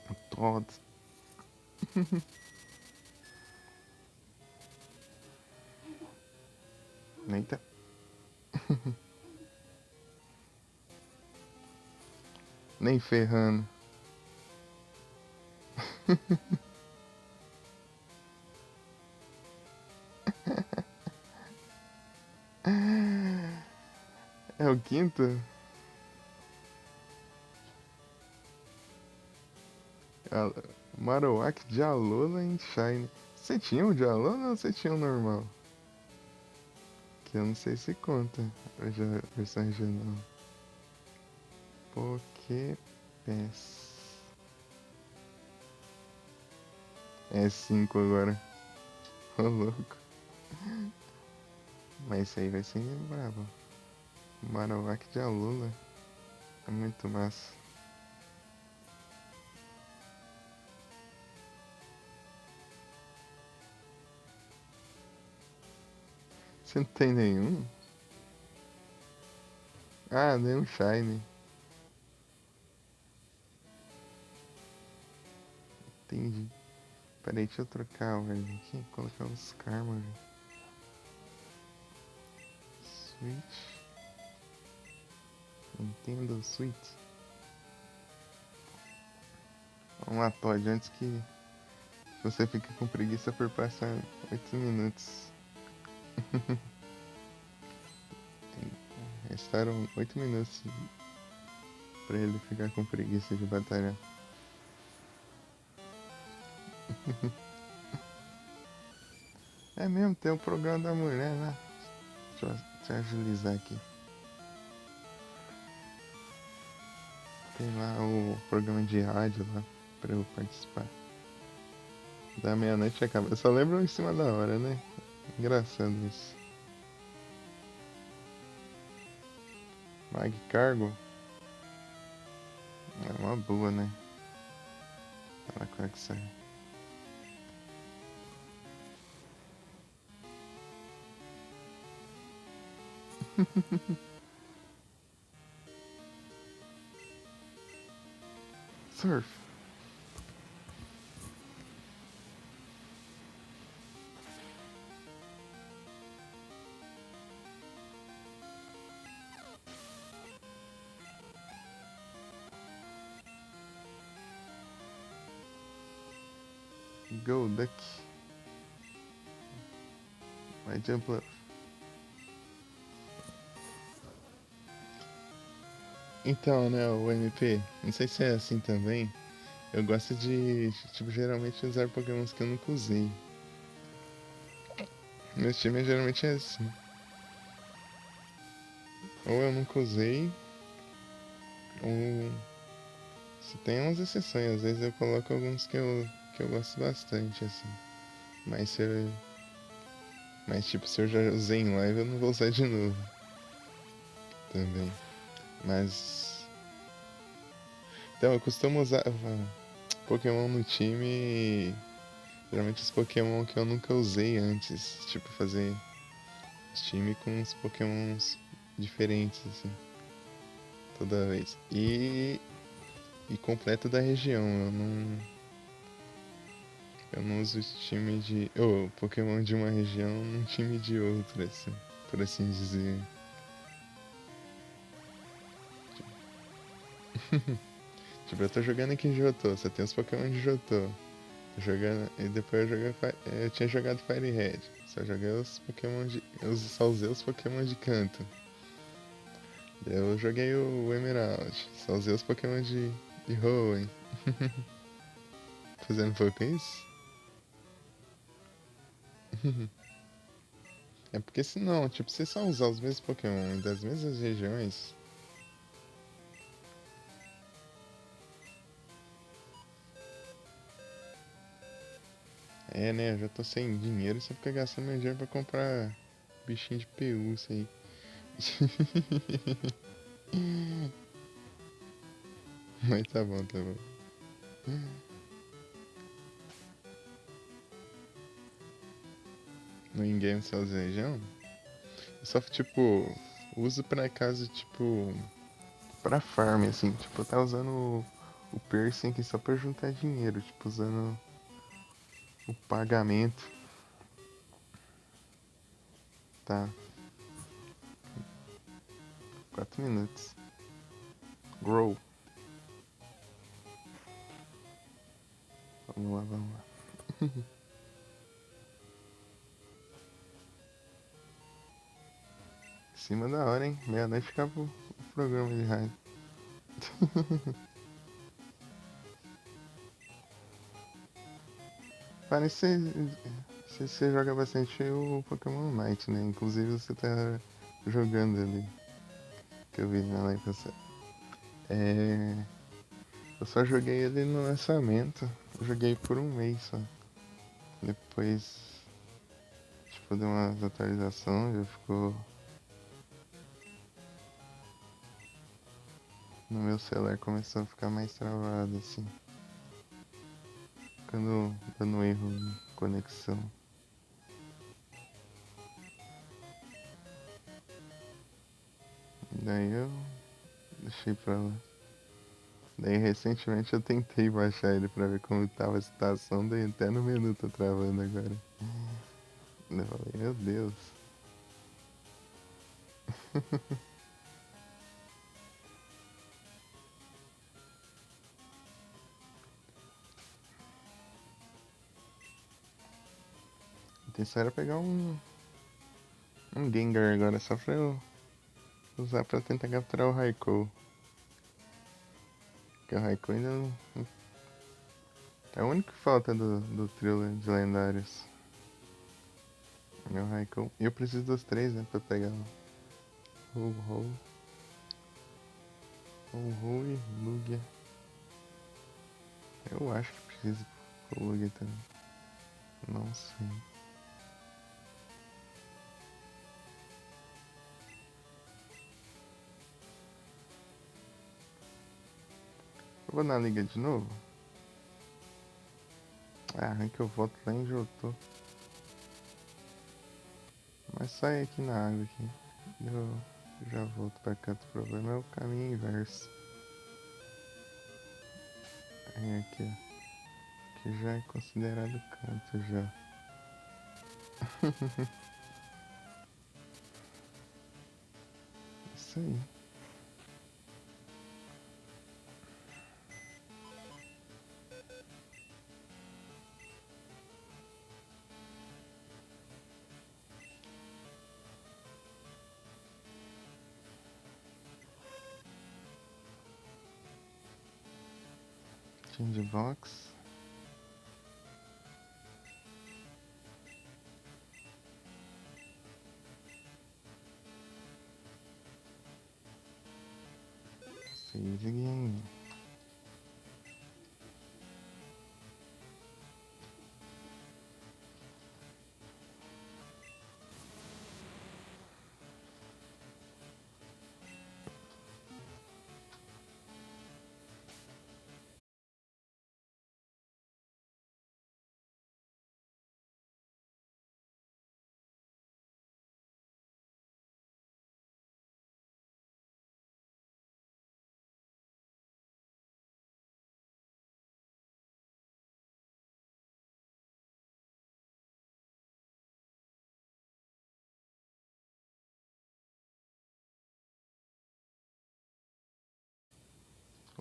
O Todd. Eita. Nem ferrando. É o quinto? Marowak de Alola em Shine. Você tinha o de Alola ou você tinha o normal? Que eu não sei se conta. A versão regional. Poképass. É 5 agora. Ô louco. Mas isso aí vai ser brabo. Marowak de Alola. É muito massa. Você não tem nenhum? Ah, nenhum Shine. Entendi. Peraí, deixa eu trocar o aqui. Colocar os Karma. Switch. Nintendo Switch. Vamos lá, Todd, antes que você fique com preguiça por passar 8 minutos. Restaram 8 minutos pra ele ficar com preguiça de batalhar. É mesmo, tem o programa da mulher lá. Deixa eu agilizar aqui. Tem lá o programa de rádio lá pra eu participar. Da meia-noite acaba. Eu só lembro em cima da hora, né? Engraçado isso. Mag Cargo é uma boa, né? Olha qual é que sai. Surf. Go Duck. Vai jump up. Então, né, o MP, não sei se é assim também. Eu gosto de, tipo, geralmente usar pokémons que eu nunca usei. Meu time geralmente é assim. Ou eu nunca usei, ou se tem umas exceções. Às vezes eu coloco alguns que eu gosto bastante, assim. Mas se eu, mas tipo, se eu já usei em live, eu não vou usar de novo também. Mas então eu costumo usar Pokémon no time, geralmente os Pokémon que eu nunca usei antes, tipo fazer time com os Pokémons diferentes assim, toda vez. E completo da região, eu não uso time de, Pokémon de uma região num time de outra, assim, por assim dizer. Tipo, eu tô jogando aqui em Johto, só tem os Pokémon de Johto. Jogando, e depois eu tinha jogado Fire Red. Só joguei os Pokémon de. Só usei os Pokémon de canto. Daí eu joguei o Emerald. Só usei os Pokémon de Hoenn. Fazendo um pouco isso? É porque senão, tipo, você só usar os mesmos Pokémon das mesmas regiões. É, né? Eu já tô sem dinheiro, você fica gastando meu dinheiro pra comprar bichinho de pelúcia aí. Mas tá bom, tá bom. No in-game só usa região? Eu só, tipo, uso pra casa, tipo, pra farm, assim. Tipo, tá usando o piercing aqui só pra juntar dinheiro. Tipo, usando o pagamento. Tá, 4 minutos. Grow. Vamos lá, vamos lá. Em cima da hora, hein? Meia-noite ficava o programa de rádio. Parece que você joga bastante o Pokémon Unite, né? Inclusive você tá jogando ali. Que eu vi na live passada. É. Eu só joguei ele no lançamento. Eu joguei por um mês só. Depois, tipo, deu umas atualizações, já ficou. No meu celular começou a ficar mais travado, assim. Ficando dando erro em conexão. Daí eu deixei pra lá. Daí recentemente eu tentei baixar ele pra ver como tava a situação, daí até no menu tá travando agora. Eu falei, meu Deus. A intenção era pegar um Gengar agora, só pra eu usar pra tentar capturar o Raikou. Porque o Raikou ainda é o único que falta do trio de lendários. É o Raikou. E eu preciso dos três, né, pra pegar o Ho e Lugia. Eu acho que preciso do Lugia também. Não sei. Eu vou na liga de novo? Ah, que eu volto lá em Jotô. Mas sai aqui na água aqui. Eu já volto pra cá. O problema é o caminho inverso. É aqui, ó. Que já é considerado canto já. Isso aí. Change box. Save game.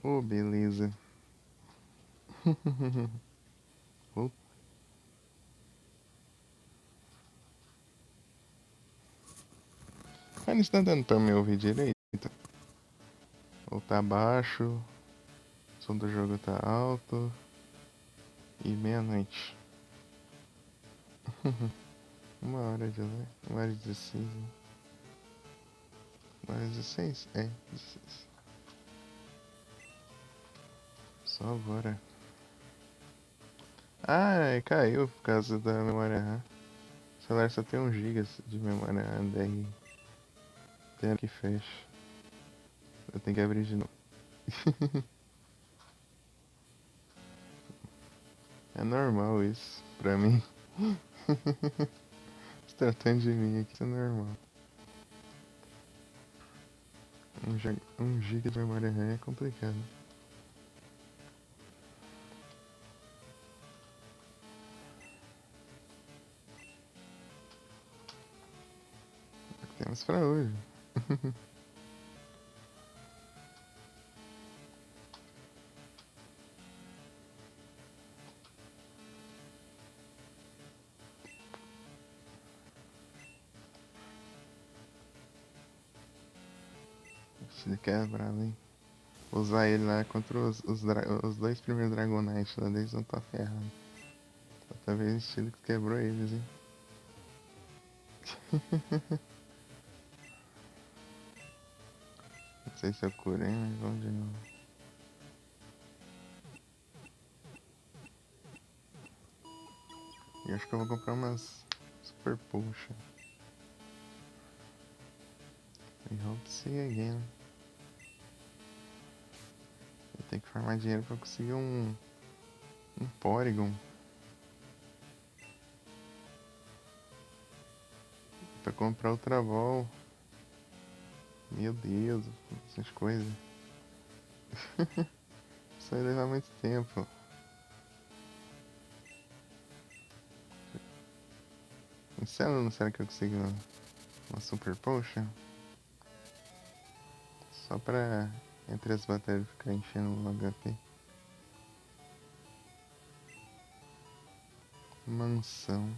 Oh, beleza. Oh. Mas não está dando pra me ouvir direito? Ou tá baixo, o som do jogo tá alto. E meia-noite. 1h de lá. 1h16. 1h16? É, 16. Só agora. Ah, caiu por causa da memória RAM. O celular só tem 1 GB de memória RAM, daí tem que fecha. Eu tenho que abrir de novo. É normal isso, pra mim. Se tratando de mim aqui, isso é normal. 1 GB de memória RAM é complicado. É o que temos pra hoje. Se quebrar ali. Usar ele lá contra os 2 primeiros Dragonite lá, eles não tá ferrado. Outra vez o estilo que quebrou eles, hein? Não sei se eu curei, mas vamos de novo. E acho que eu vou comprar umas Super Potion. I hope to see you again. Eu tenho que farmar dinheiro pra conseguir um Porygon. Pra comprar o Travol. Meu Deus, essas coisas. Isso vai levar muito tempo. Será que eu consigo uma Super Potion? Só pra entre as batalhas ficar enchendo o HP. Mansão.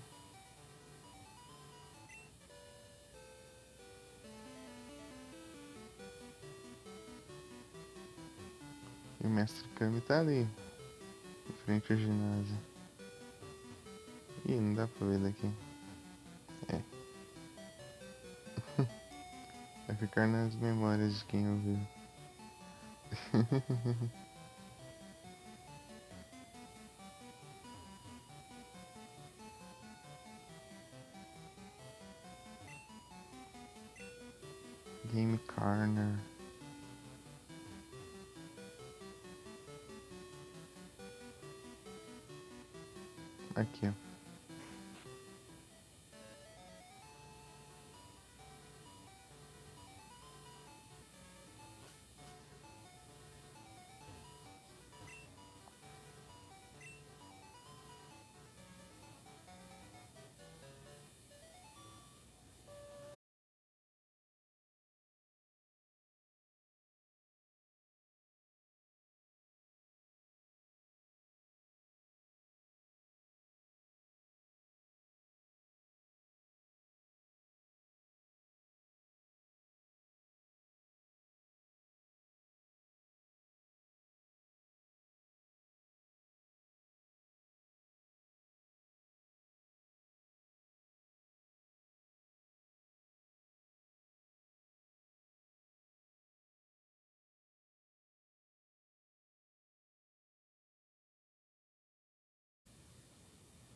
E o Mestre Kami tá ali, em frente ao ginásio. Ih, não dá pra ver daqui. É. Vai ficar nas memórias de quem ouviu. Game Corner. Aqui, ó.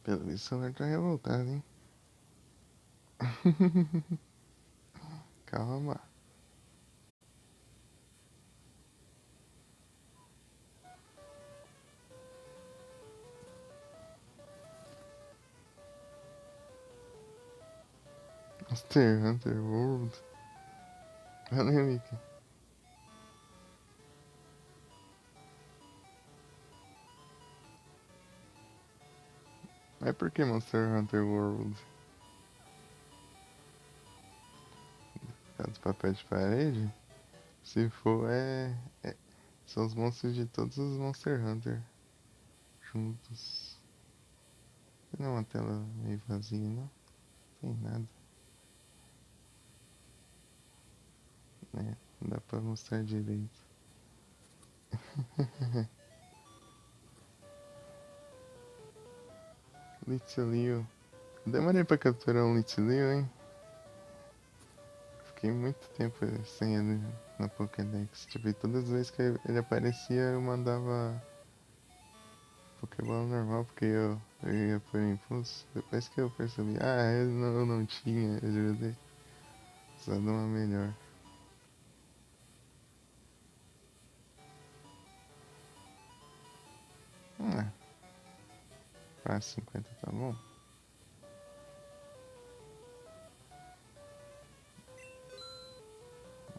Pelo visto, o celular tá revoltado, hein? Calma. Monster Hunter World. Valeu, Mickey. Mas por que Monster Hunter World? Por causa do papel de parede? Se for, são os monstros de todos os Monster Hunter juntos. Não é uma tela meio vazia, não? Tem nada. Né? Não dá pra mostrar direito. Litzilio. Demorei pra capturar um Litzilio, hein? Fiquei muito tempo sem ele na Pokédex. Tipo, e todas as vezes que ele aparecia eu mandava Pokébola normal, porque eu ia por impulso. Depois que eu percebi, eu não tinha, eu devia ter usado uma melhor. Ah, quase 50 tá bom.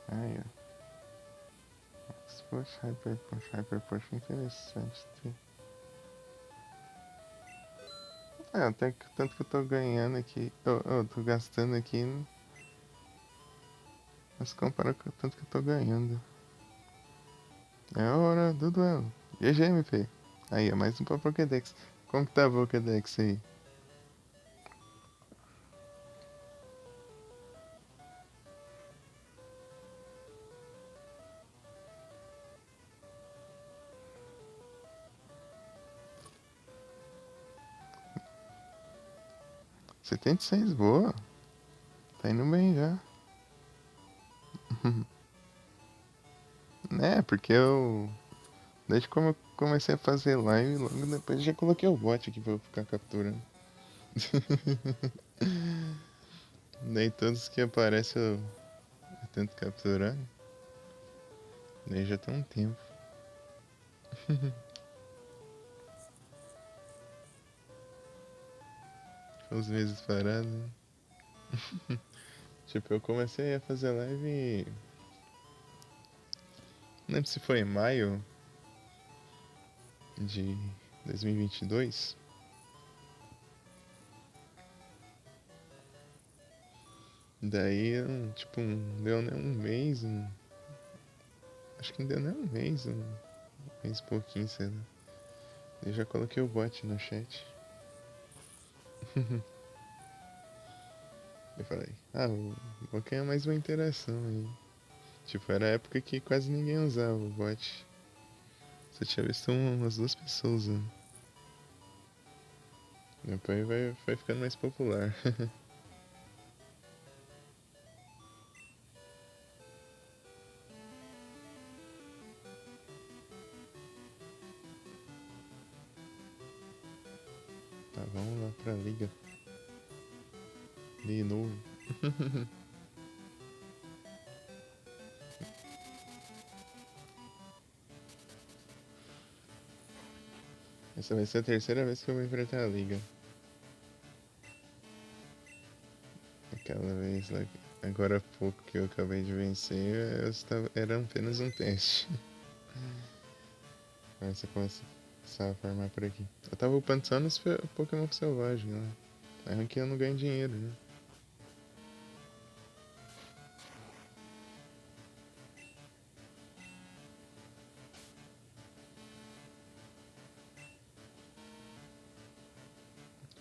Aí, ó. Max Push, Hyper Push, Hyper Push, interessante ter. Até que tanto que eu tô ganhando aqui, eu tô gastando aqui, mas compara com o tanto que eu tô ganhando. É hora do duelo. GG, MP. Aí, é mais um pra Pokédex. Como que tá a Pokédex aí? Setenta e seis, boa. Tá indo bem já. É, porque eu. Desde como eu comecei a fazer live, logo depois já coloquei o bot aqui pra eu ficar capturando. Daí todos que aparecem eu tento capturar. Daí já tem um tempo. Uns meses parados. Tipo, eu comecei a fazer live. Não lembro se foi em maio de 2022. Daí, tipo, não deu nem um mês. Acho que não deu nem um mês e pouquinho, sei lá. Eu já coloquei o bot no chat. Eu falei, vou ganhar mais uma interação aí. Tipo, era a época que quase ninguém usava o bot. Só tinha visto umas duas pessoas usando. Depois vai ficando mais popular. Tá, vamos lá pra liga. De novo. Essa vai ser a terceira vez que eu vou enfrentar a liga. Aquela vez lá, agora há pouco que eu acabei de vencer, era apenas um teste. Agora você começa a farmar por aqui. Eu tava upando só nos Pokémon selvagens, né? Aí que eu não ganho dinheiro, né?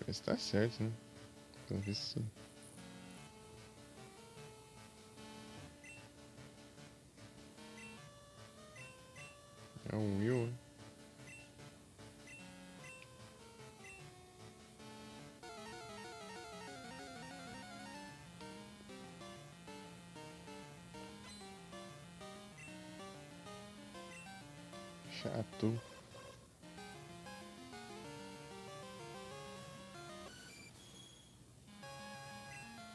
Mas tá certo, né? Pelo visto sim. É um Will, né? Chato.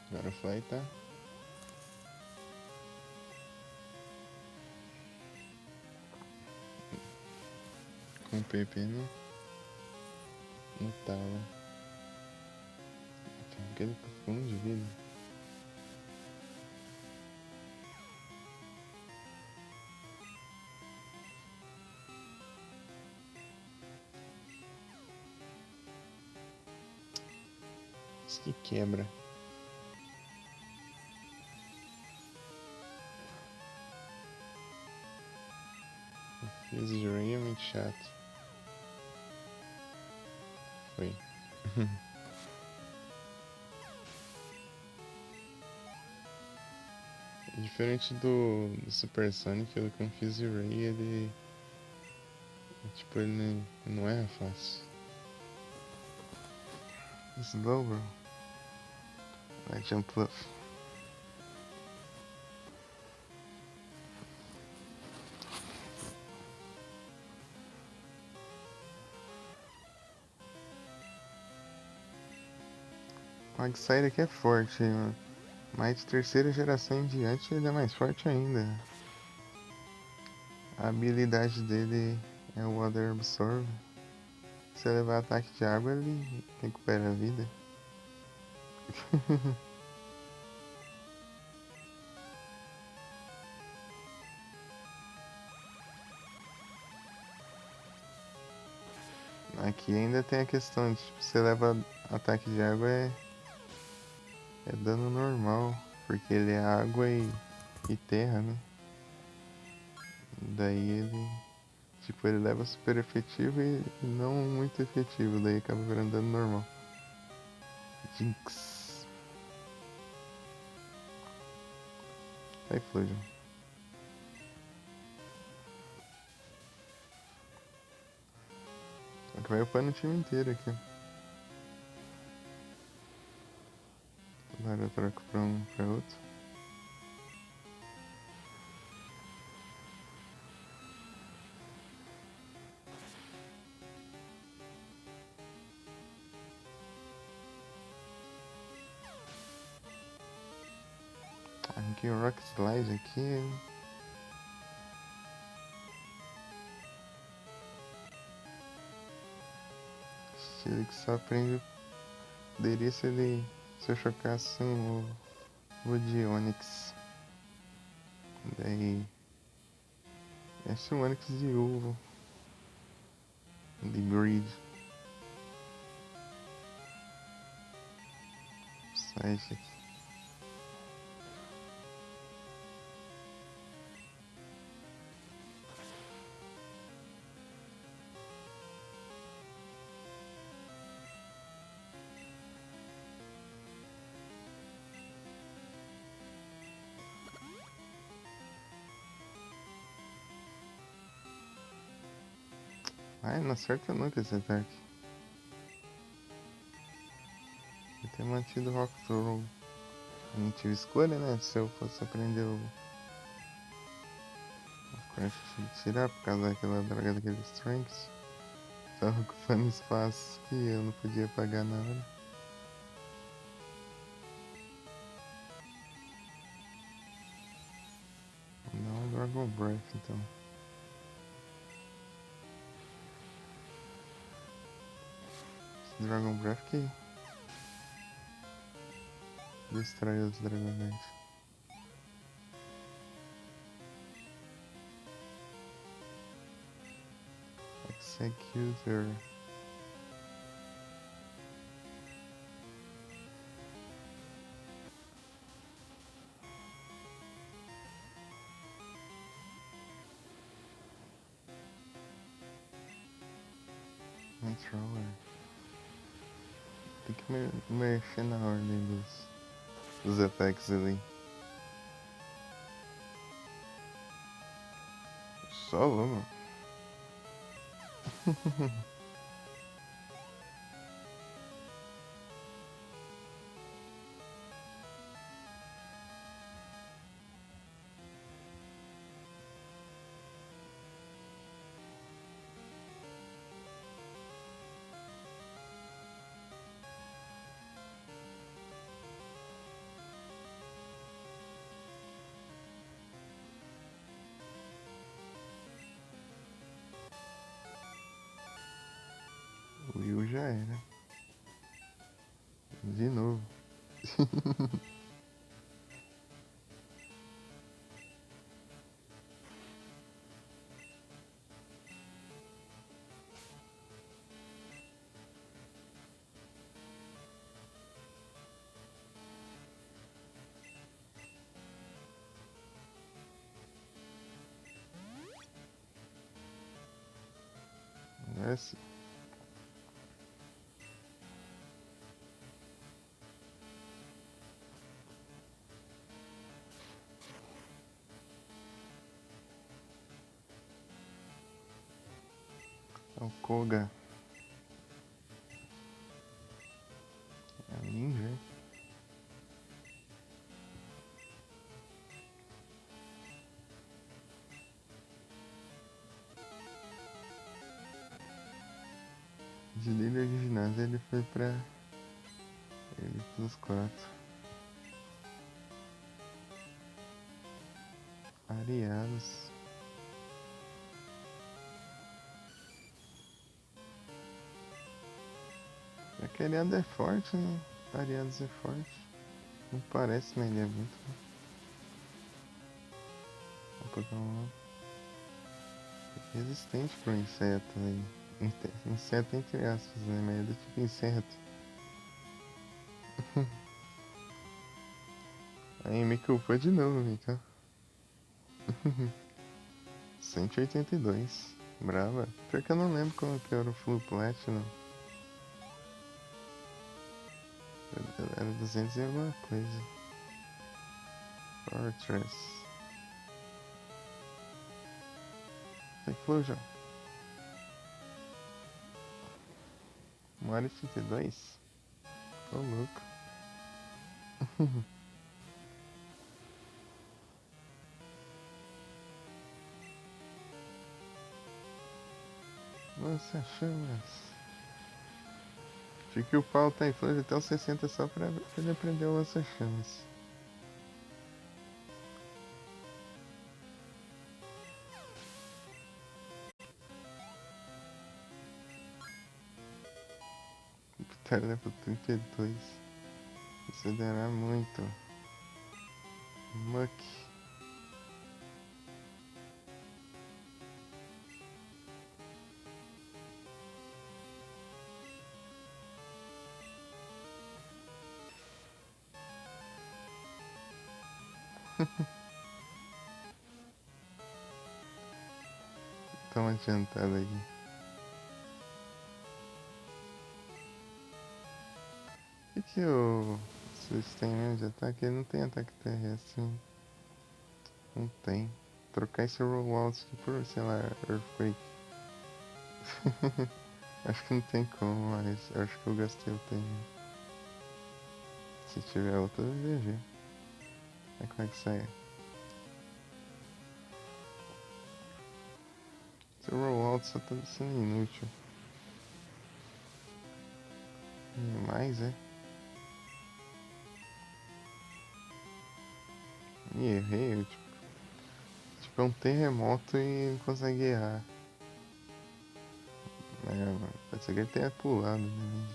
Agora o Fly tá com o PP no talo. Tem aquele profundo de vida. Isso que quebra. Fuse de Ray é muito chato. Foi. Diferente do Super Sonic, o Confuse Ray, ele. Tipo, ele não erra fácil. Slow, bro. Vai, jump up. O Magsair aqui é forte, mano. Mas de terceira geração em diante ele é mais forte ainda. A habilidade dele é o Water Absorb. Se levar ataque de água, ele recupera a vida. Aqui ainda tem a questão de tipo, você leva ataque de água é dano normal, porque ele é água e terra, né? Daí ele tipo ele leva super efetivo e não muito efetivo, daí acaba virando dano normal. Jinx. Aí Flosion. Só que vai upando o time inteiro aqui. Agora eu troco pra um pra outro. Aqui o Rock Slide aqui. Estilo que só aprende. Poderia se ele. Se eu chocasse o de Onix. Daí. Esse é o Onix de uvo. De Greed. Site aqui. Ai, não acerta nunca esse ataque. Eu ter mantido o Rock Throw. Eu não tive escolha, né? Se eu fosse aprender o Crash de tirar por causa daquela droga daquele Strength. Tava ocupando espaço que eu não podia pagar na hora. Vou dar um Dragon Breath então. Dragon Breath que destrói os Dragonite. Executor. Controller. Tem que mexer na ordem dos attacks ali. Só vamos. O Will já era. De novo. Esse. É o Koga. É a ninja. De líder de ginásio ele foi pra ele dos 4. Ariados. Aquele Ariado é forte, né? Ariados é forte. Não parece, mas ele é muito. Um Pokémon resistente pro inseto aí. Inseto entre aspas, né? Mas é do tipo inseto. Aí me culpou de novo, Mika. 182. Brava. Pior que eu não lembro como que era o Full Platinum. Era 200 e alguma coisa. Fortress. Explosion. 1h32? Ô louco. Lança chamas. Achei que o pau tá inflando até os 60 só pra ele aprender o lança chamas. Vitória level 32. Considerar muito. Muck. Tão adiantado aqui. O que o Switch tem mesmo de ataque? Ele não tem ataque terrestre. Não tem. Trocar esse rollout aqui por, sei lá, Earthquake. Acho que não tem como, mas eu acho que eu gastei o tempo. Se tiver outra, GG. Aí como é que sai? Esse rollout só tá sendo inútil. Mas é. E errei, tipo, é um terremoto e não consegue errar. É, mano, pode ser que ele tenha pulado, né?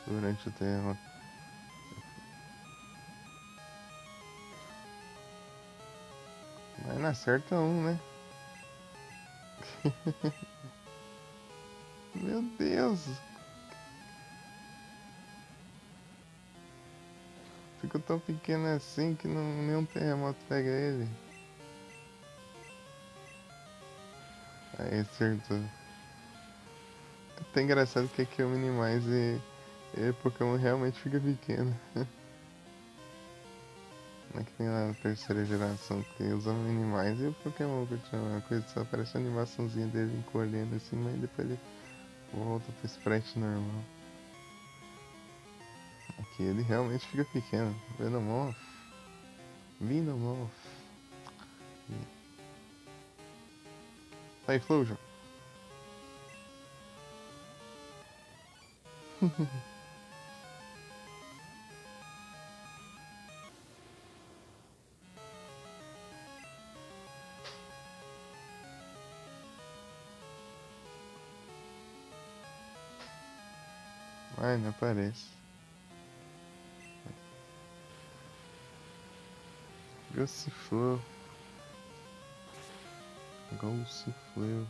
durante o terremoto. Mas não acerta um, né? Meu Deus! Ficou tão pequeno assim que nenhum terremoto pega ele. Aí acertou. É até engraçado que aqui é o Minimize e Pokémon realmente fica pequeno. Não é que nem lá na terceira geração que usa o Minimize e o Pokémon continua uma coisa, só aparece a animaçãozinha dele encolhendo assim, mas depois ele volta pro sprite normal. Aqui ele realmente fica pequeno. Venomoth. Venomoth. Typhlosion. Ai, não aparece. Gossifleur. Gossifleur.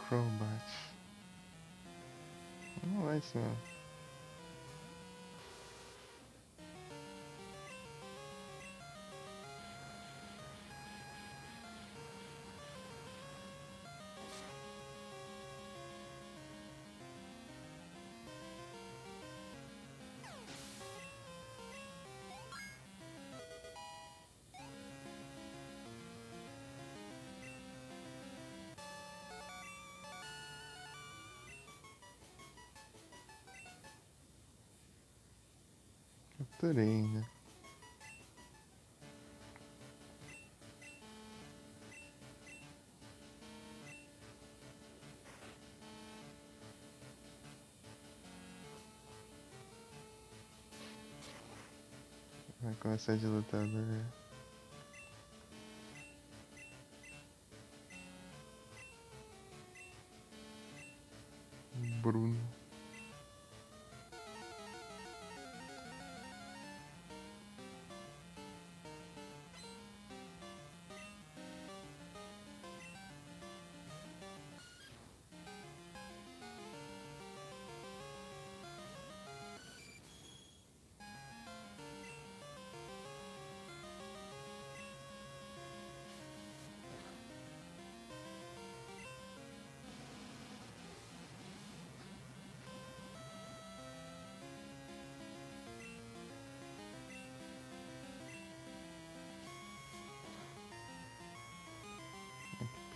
Crobat. Não vai ser. Capturei, né? Vai começar de lutador. Bruno.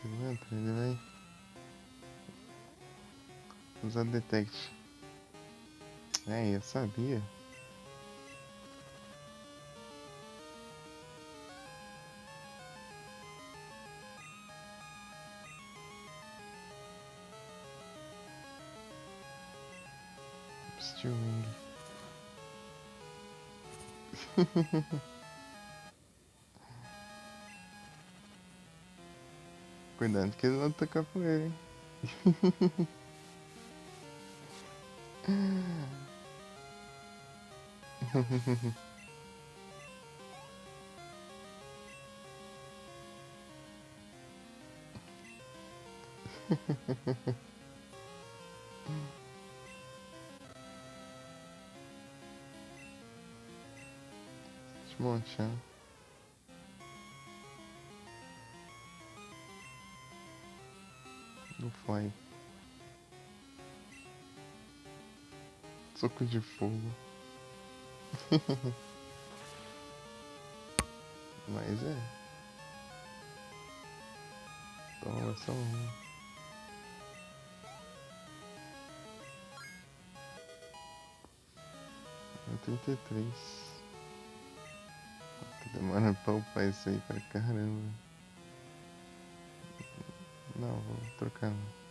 Pilantra, ele vai usar Detect. É, eu sabia. Steel Wing. Cuidado que ele não tá capoeira, hein? Desmonte, Fly. Soco de fogo. Mas é. Toma só um. 33. Que demora pra upar isso aí pra caramba. Não, vou trocar não.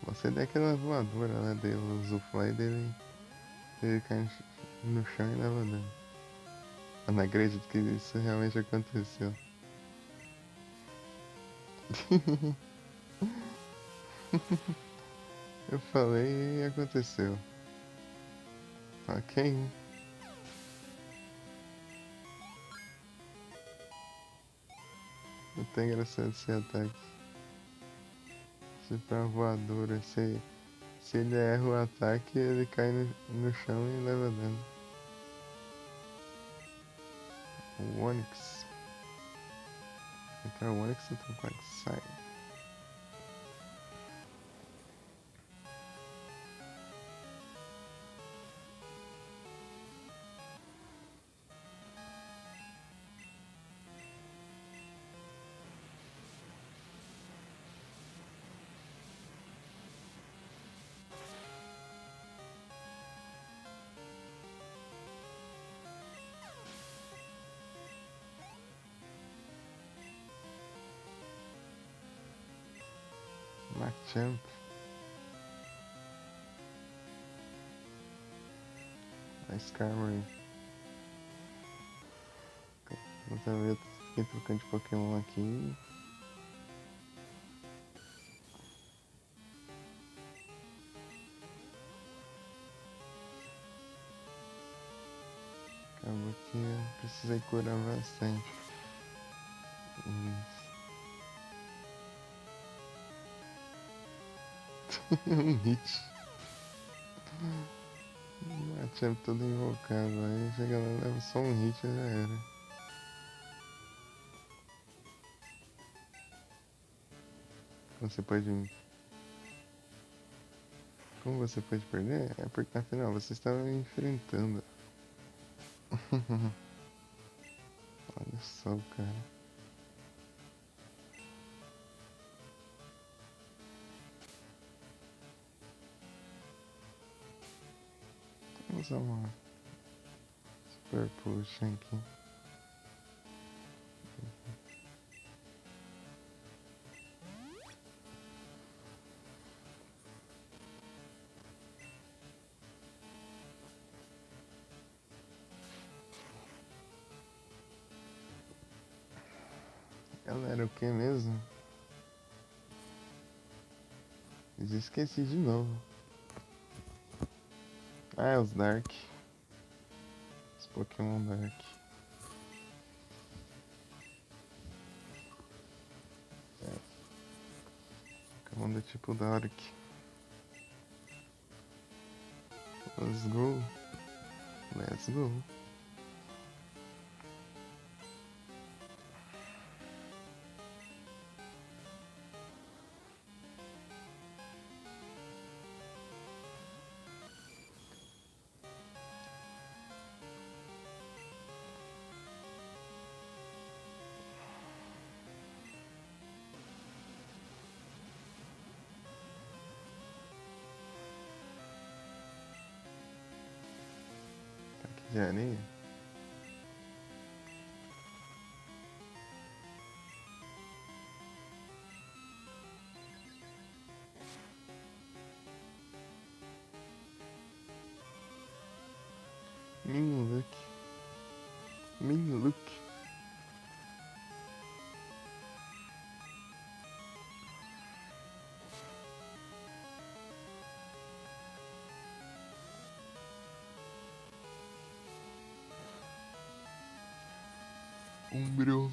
Você deu aquela voadora lá dele, usa o fly dele. Ele cai no chão e leva dano. Eu não acredito que isso realmente aconteceu. Eu falei e aconteceu. Ok. Não tem engraçado esse ataque. Se pra voadora, se ele erra o ataque, ele cai no chão e leva dano. O Onix. Então o Onix eu tô quase que sai. Machamp. A Skarmory. Outra vez eu fiquei trocando de Pokémon aqui. Acabou que eu precisei curar bastante. Um hit. Machamp todo invocado. Aí chega lá, leva só um hit e já era. Você pode. Como você pode perder? É porque afinal você estava enfrentando. Olha só, cara. Vamos usar uma Super Potion aqui. Ela era o que mesmo? Já esqueci de novo. Ah, é os Dark. Os Pokémon Dark. Pokémon do tipo Dark. Let's go. Let's go. Ataque de areia. Minlook. Minlook. Umbro.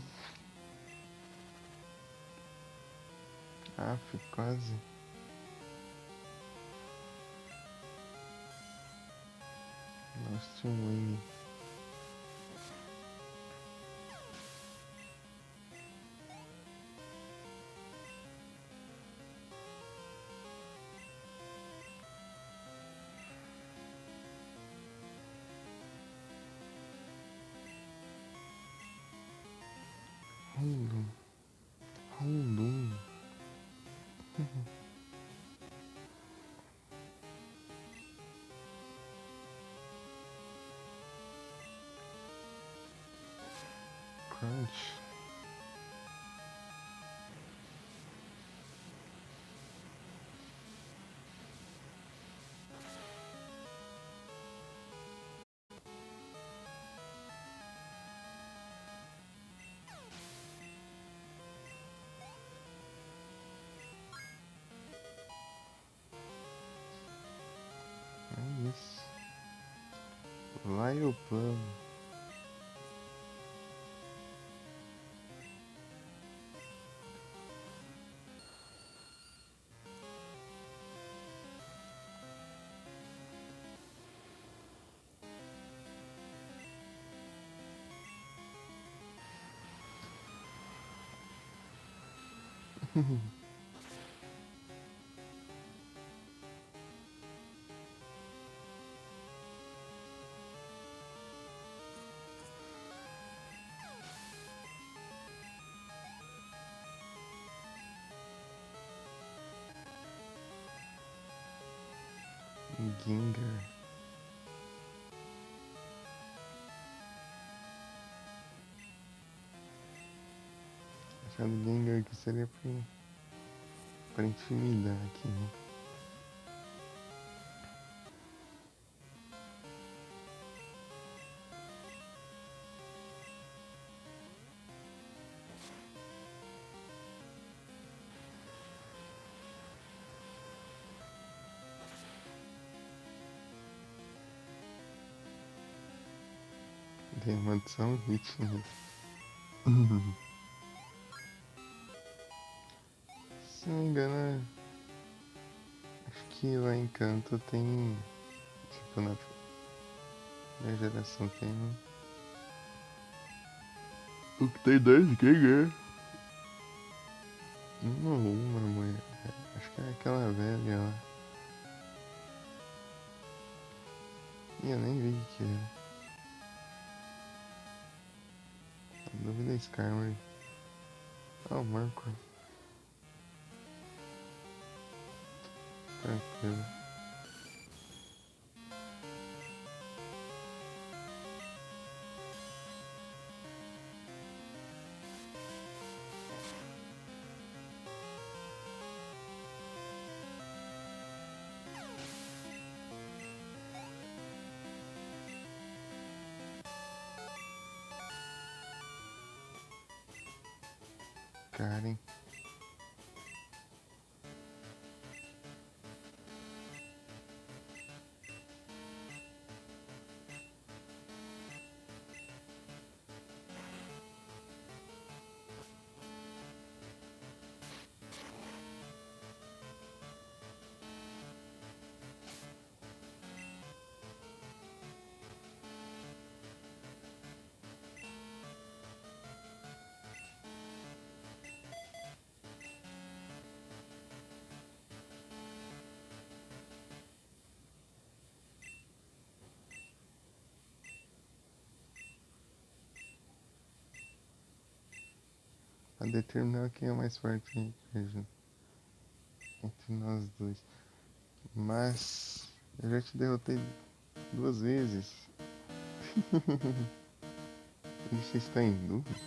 Aff, quase. Lost um wing. Rondon. Rondon. Crunch. É isso. Vai upando. Gengar. Achando Gengar que seria pra intimidar aqui, né? Tem uma adição hit, né? Se não me engano, acho que lá em Canto tem. Tipo, na minha geração tem o que tem dois Gengar. Uma mulher. Acho que é aquela velha lá. E eu nem vi o que era. A dúvida é Skyward. Ah, o Marco. Tranquilo. Karen. A determinar quem é mais forte entre nós dois. Mas eu já te derrotei 2 vezes. E você está em dúvida?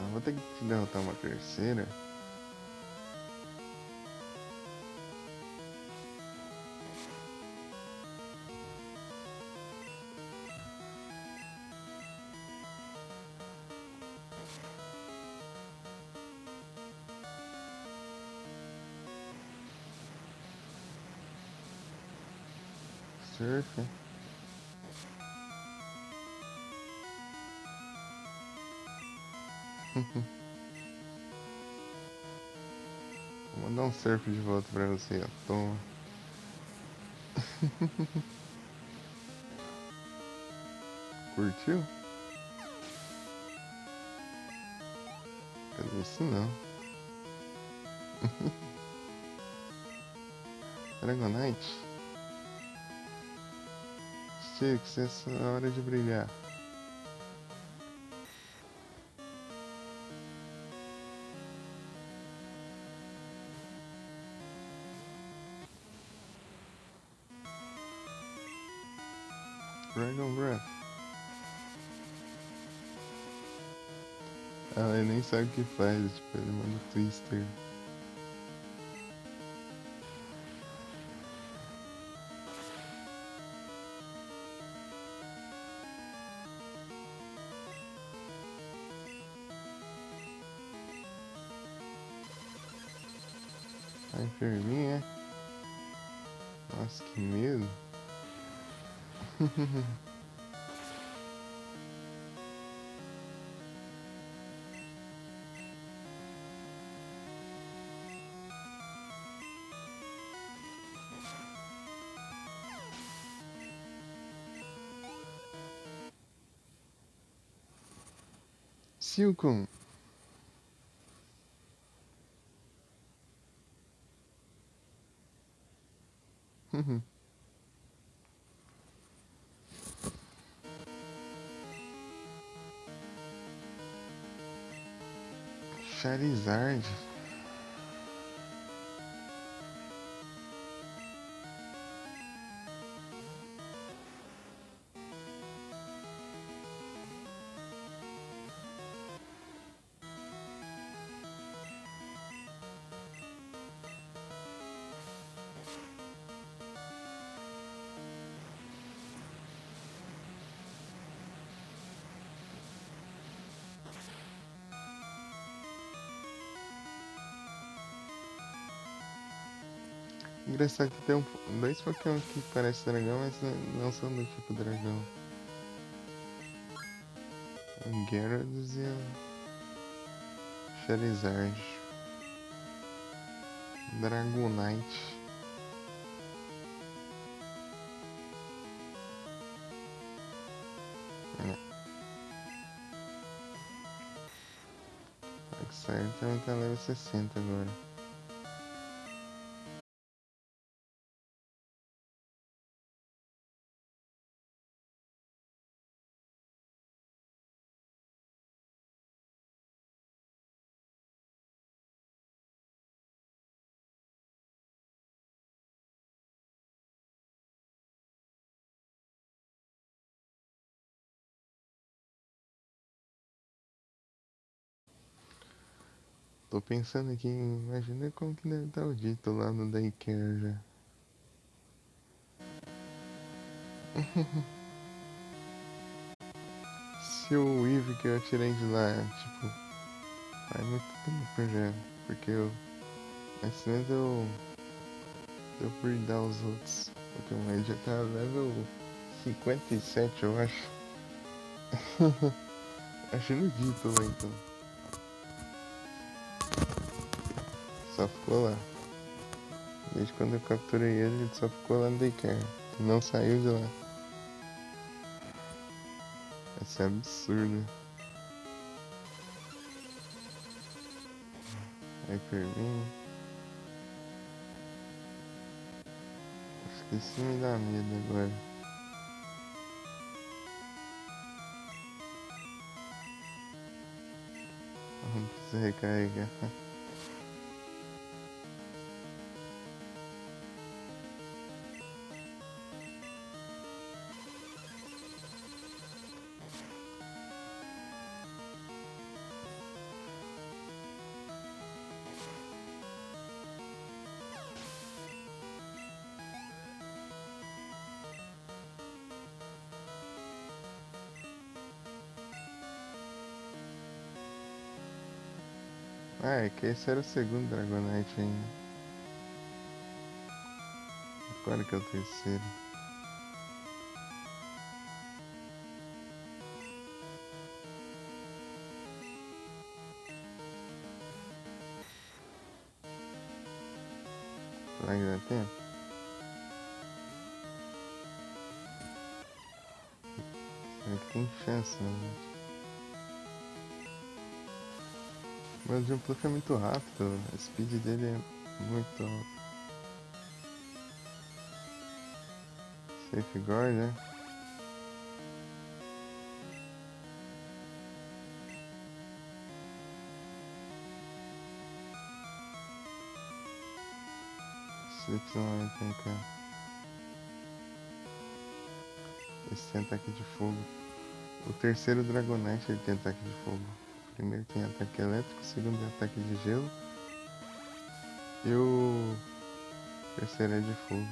Ah, vou ter que te derrotar uma terceira. Surf. Vou mandar um surf de volta pra você, ó. Toma. Curtiu? Isso não. Dragonite. Six, essa é a hora de brilhar. Dragon Breath. Ela nem sabe o que faz, tipo, ele manda um Twister. A enferminha. Nossa, que medo. Silcon. Charizard. Engraçado que tem dois Pokémon que parecem dragão, mas não são do tipo dragão. O Gyarados e o Charizard. Dragonite. Darkseid também tá level 60 agora. Tô pensando aqui, imagina como que deve estar o Dito lá no Daycare já. Se o Eevee que eu tirei de lá, tipo, faz muito tempo já, porque eu, antes mesmo de eu breedar os outros Pokémon, ele já tá level 57, eu acho. Acho no Dito lá então. Só ficou lá. Desde quando eu capturei ele só ficou lá no Daycare. Não saiu de lá. Isso é absurdo. Hyperbeam. Acho que isso me dá medo agora. Não precisa recarregar. Ah, é que esse era o segundo Dragonite ainda. Agora que é o terceiro. Será que dá tempo? Será que tem chance, né? Mas o Jumpluff é muito rápido, a speed dele é muito safeguard, né? Slips não vai cá. Esse tem ataque de fogo. O terceiro Dragonite ele tem ataque de fogo. O primeiro tem ataque elétrico, o segundo é ataque de gelo. E o terceiro é de fogo.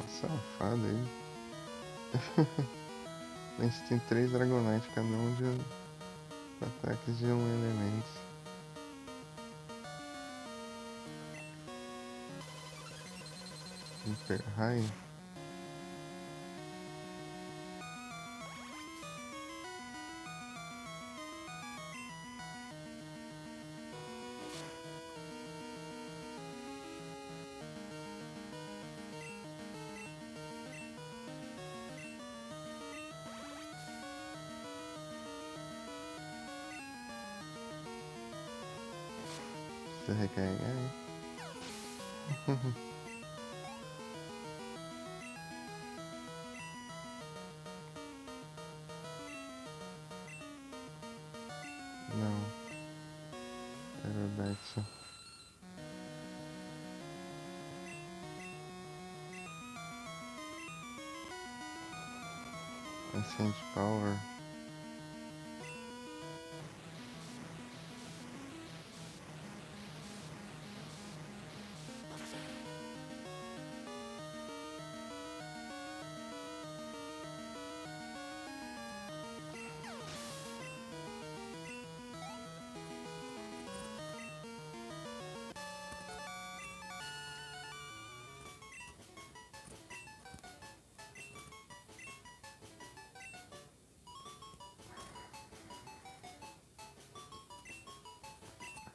Safado aí. A gente tem 3 Dragonite, cada um de ataques de um elemento. Hyper raio. Precisa recarregar, hein? Não. Aerobax. Ascent Power.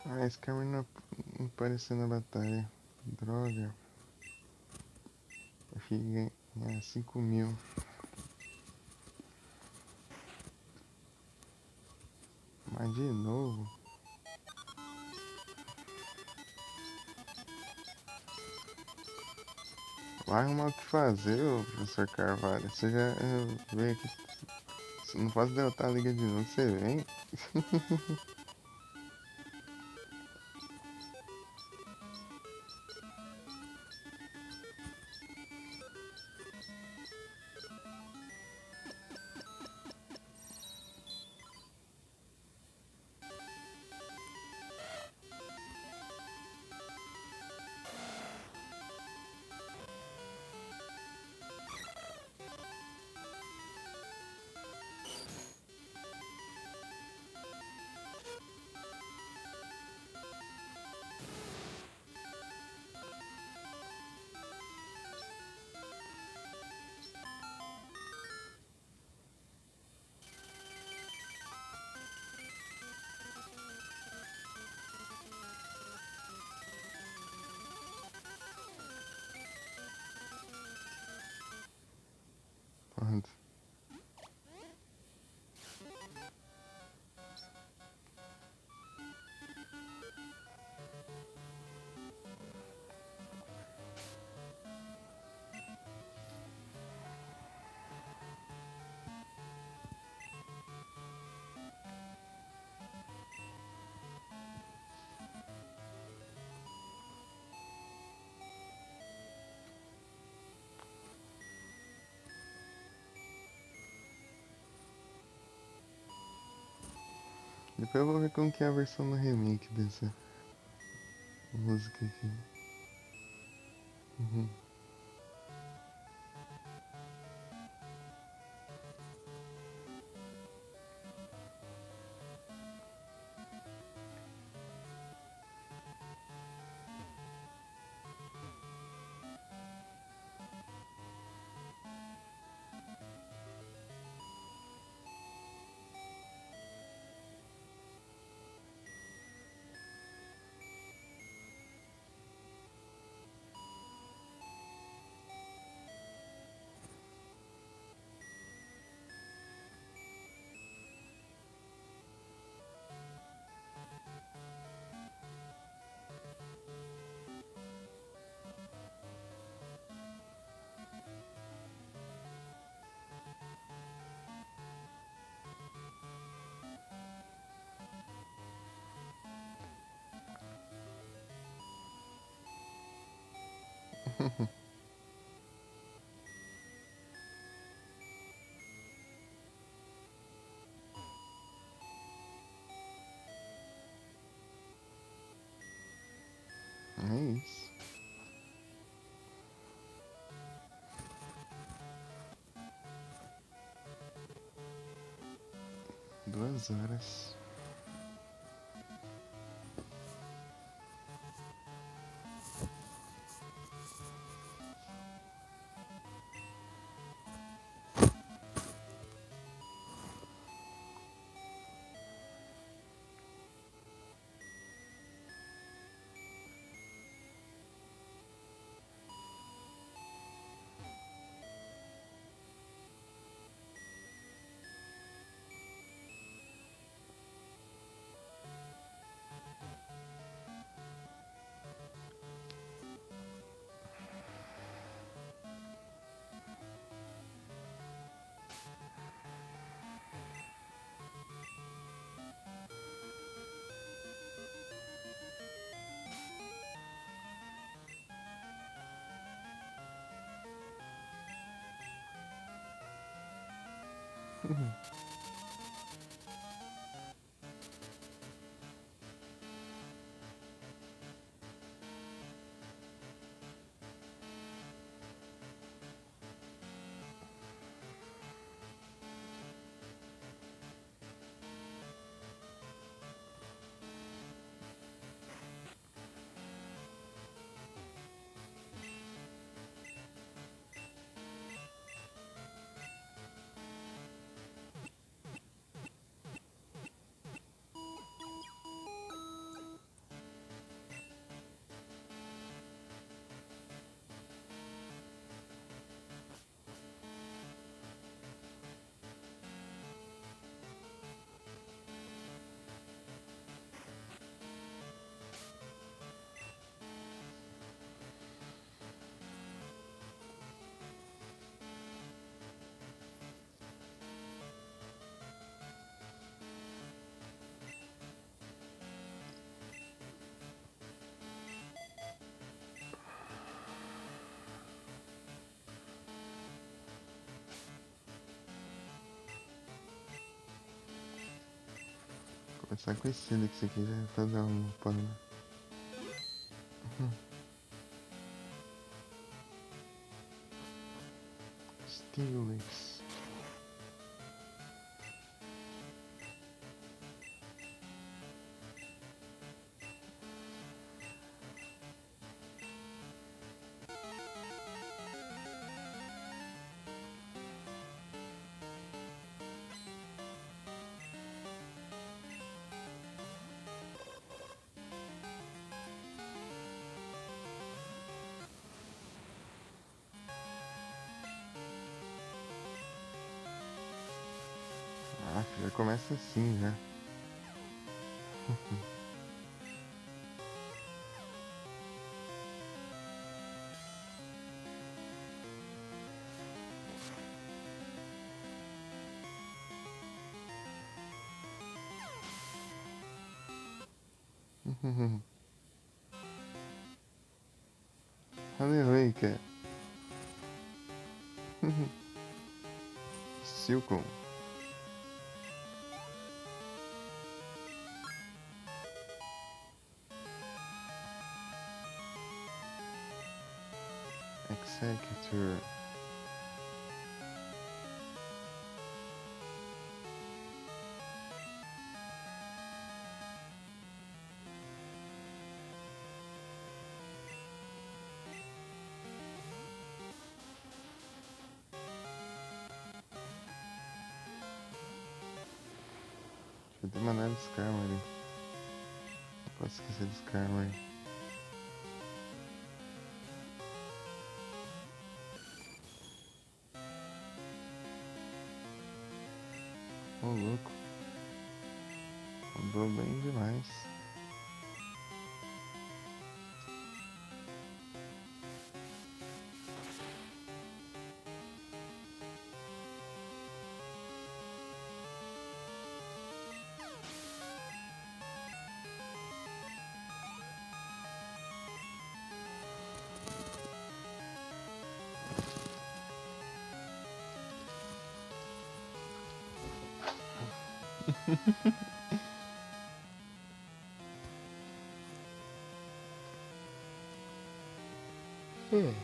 Ah, esse Cameron não apareceu na batalha. Droga. Eu fiquei ganhar 5.000. Mas de novo. Vai arrumar o que fazer, ô professor Carvalho. Você já veio aqui. Não posso derrotar a liga de novo, você vem. Pronto. Depois eu vou ver como que é a versão no remake dessa música aqui. Uhum. É isso. 2 horas. Começar com esse que você quiser fazer um pano. Stimulus. Ah, já começa assim, né? Aleluia. Silco. Executor. Deixa eu ter mandado esse karma ali. Não posso esquecer desse karma aí. Ô, louco. Andou bem demais. Hum.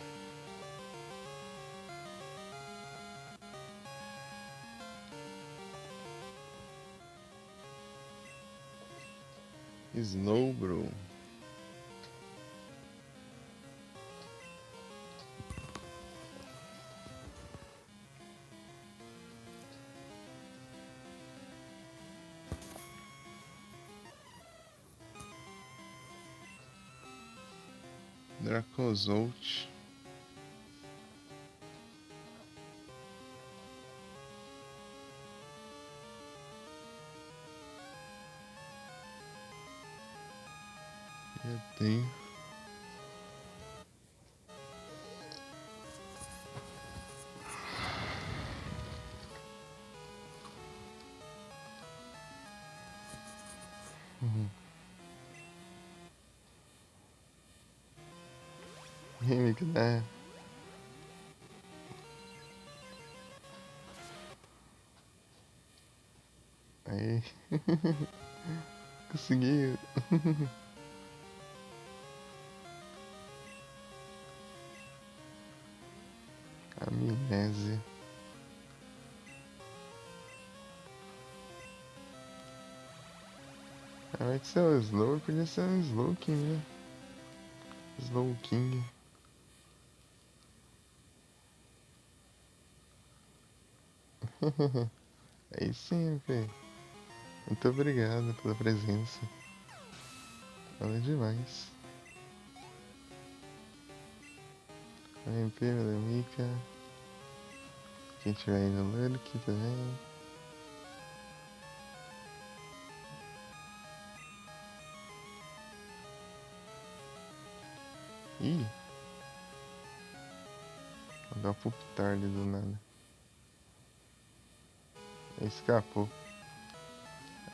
Snowbro. Dracozolt. Eu tenho. Remake da. Aí. Conseguiu. Amnésia. Ao invés de ser um Slow, podia ser um Slowking, né? Slowking. Aí sim, velho. Muito obrigado pela presença. Valeu demais. MP, valeu, Mika. Quem tiver aí no Lurk também. Ih! Vou dar um pulpitar ali do nada. Escapou.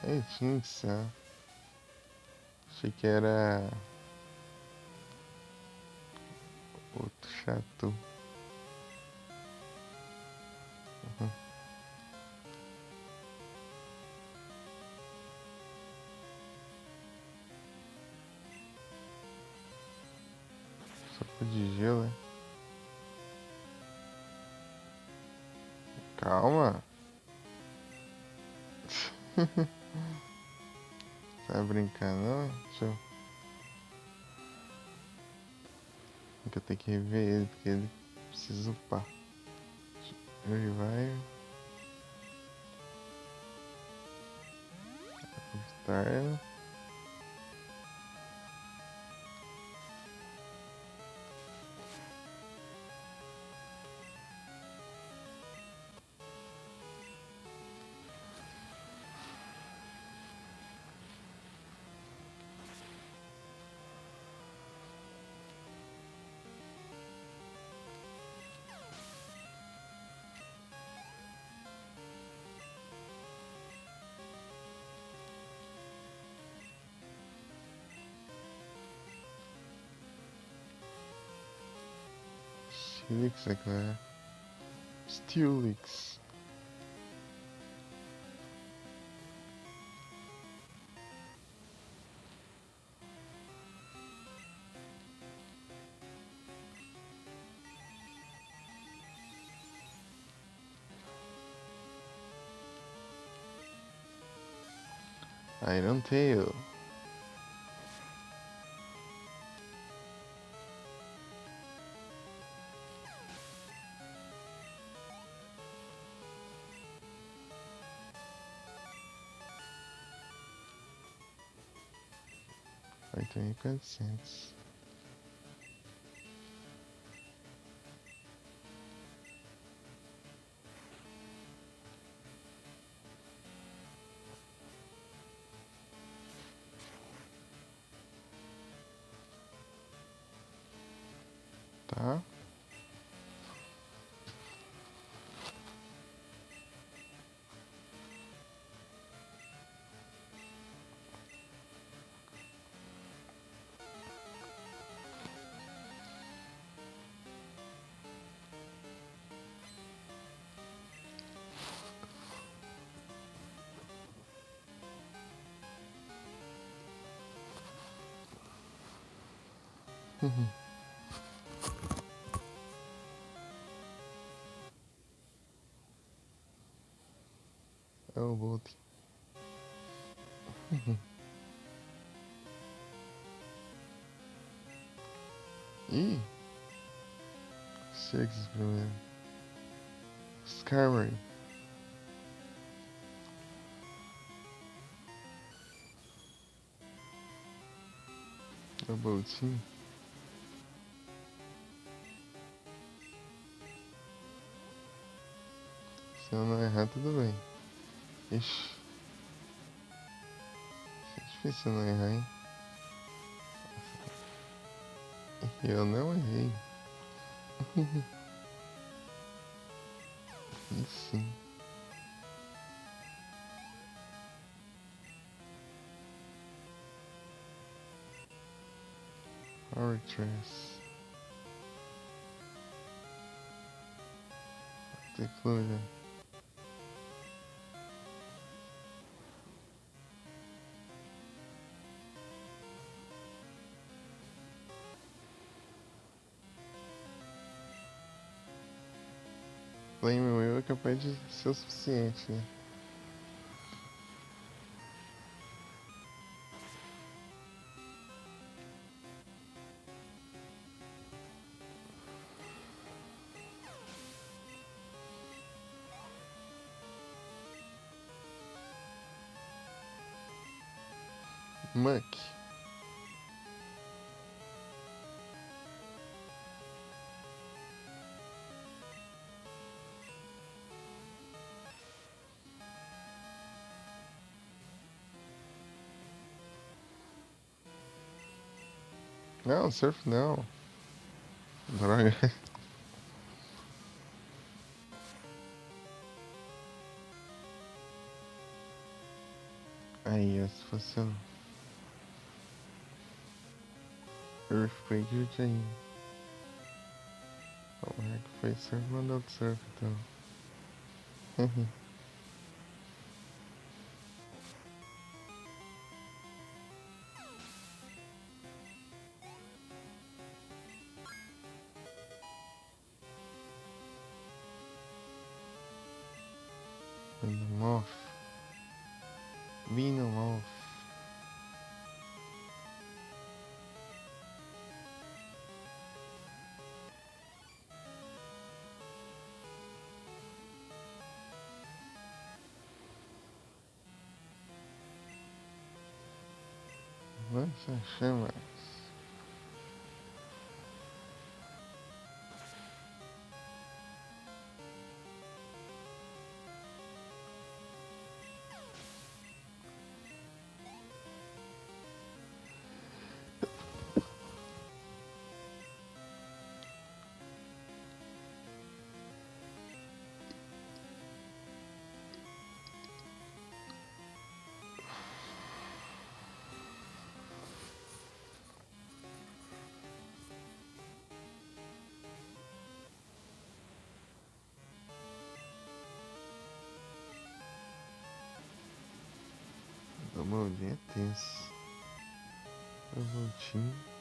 Aí tinha que ser. Achei que era. Outro chato. Soco de gelo, é? Calma. Vai brincar não? Deixa eu. Eu tenho que rever ele, porque ele precisa upar. Revive. Uptar. Steelix é claro. Steelix. Iron Tail. $8.400. Tá? É o Bolt. Ih, Shakespeare primeiro. Scarry. É o Boltinho. Se eu não errar, tudo bem. Ixi. É difícil não errar, hein? Eu não errei. E sim. Powertrash. Teclura. Flame Wheel é capaz de ser o suficiente, né? Muck. Não, surf não. Droga. Aí, se fosse o Earthquake, eu tinha ido. Como é que foi surf? Mandou pro surf, então. Venomoth. Venomoth. Lança-chamas. O Moldinho é tenso. O Moldinho.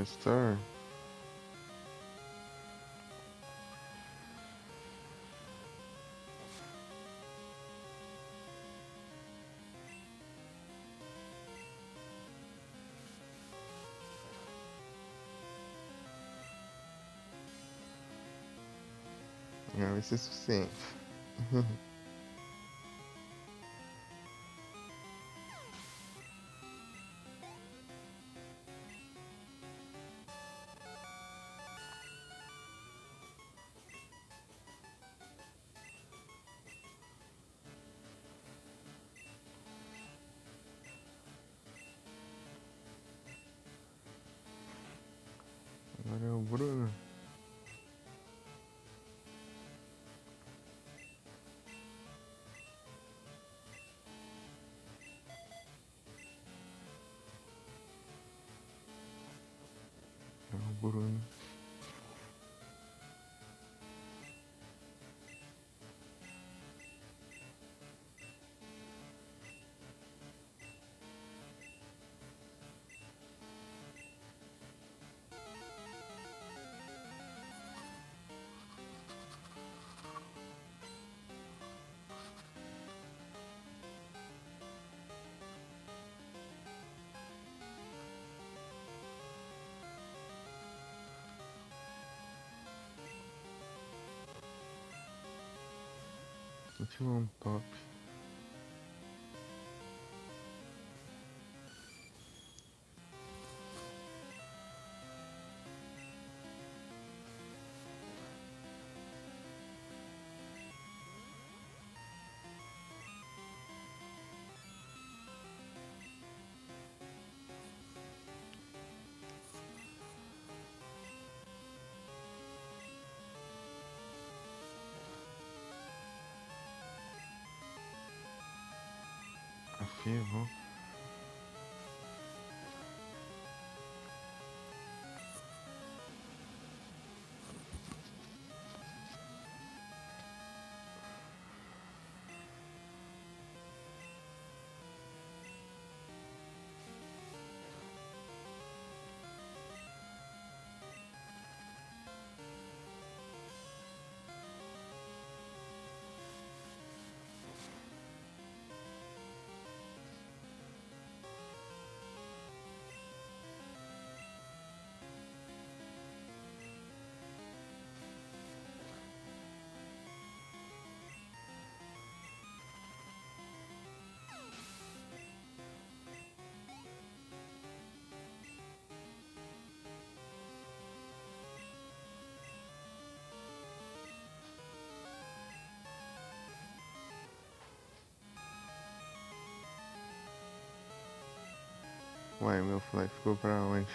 Star. Não, vai ser suficiente. Agora é o Bruno. É o Bruno. Último top. Ferrou. Uai, meu fly ficou pra onde?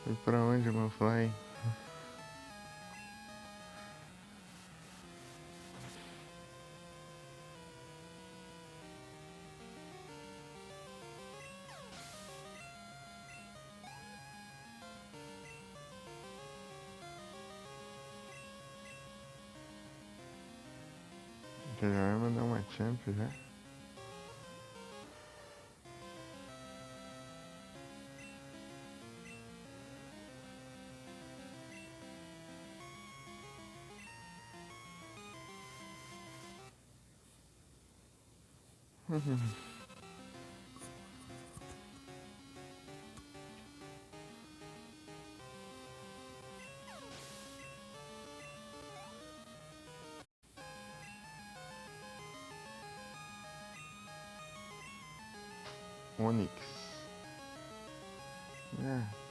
Foi pra onde meu fly? Já vai mandar uma champ já? Onix. É.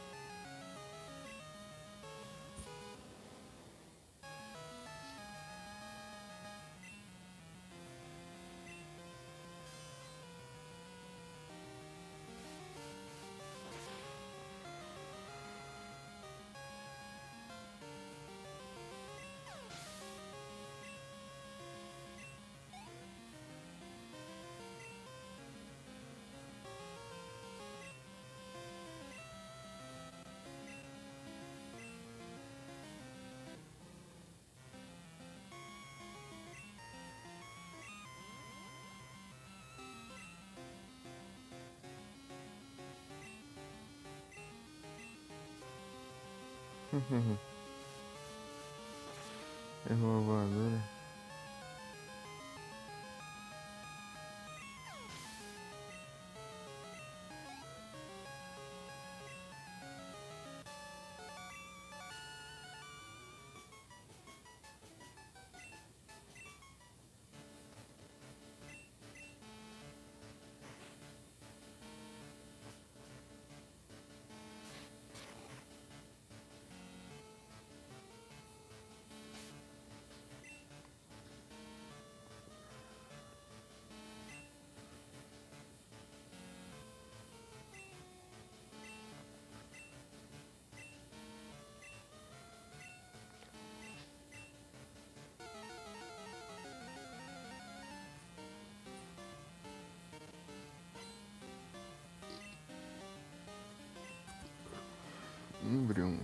Errou a voadora. Umbreon.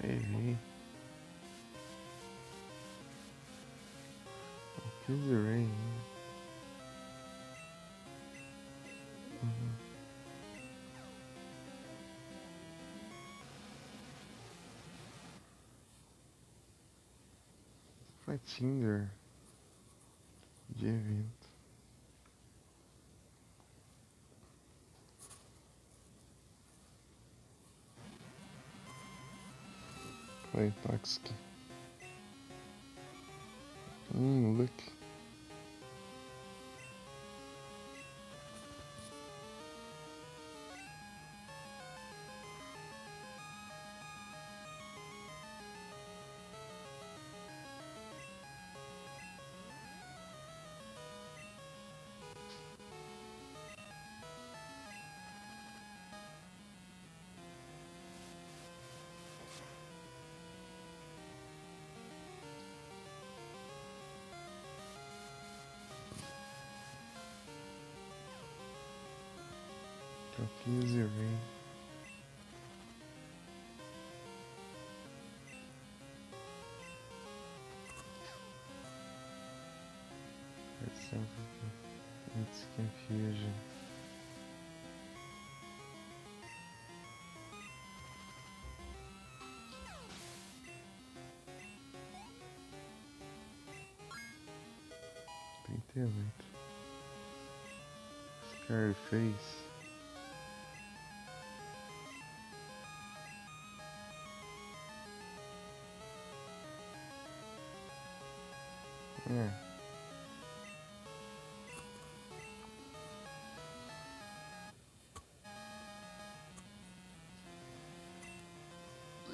Errei. Killzerain. Foi Tinder de evento. Foi Toxic. Look. Killzerain. It's confusion. Inteiramente. Scarface.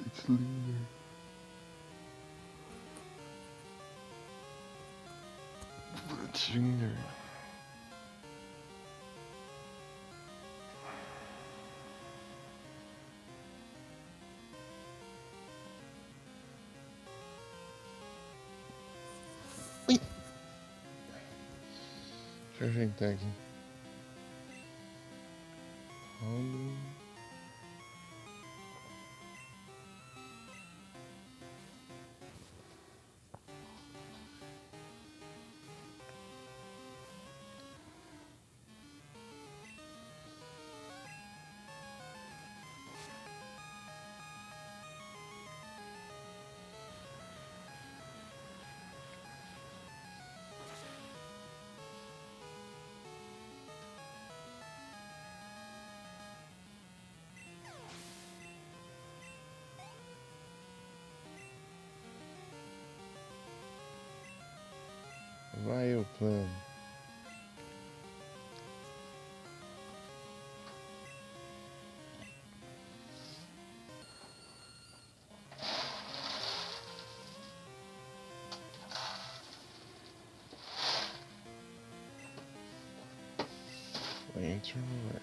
It's linear. It's linear. Ui. Deixa eu ajeitar aqui. Vai o plano. Enter no ar.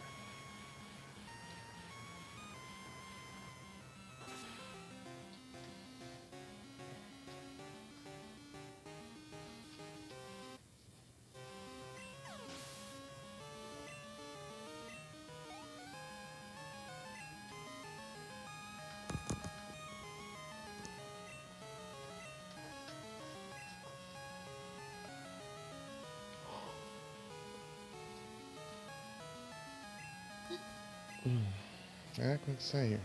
Quando sair.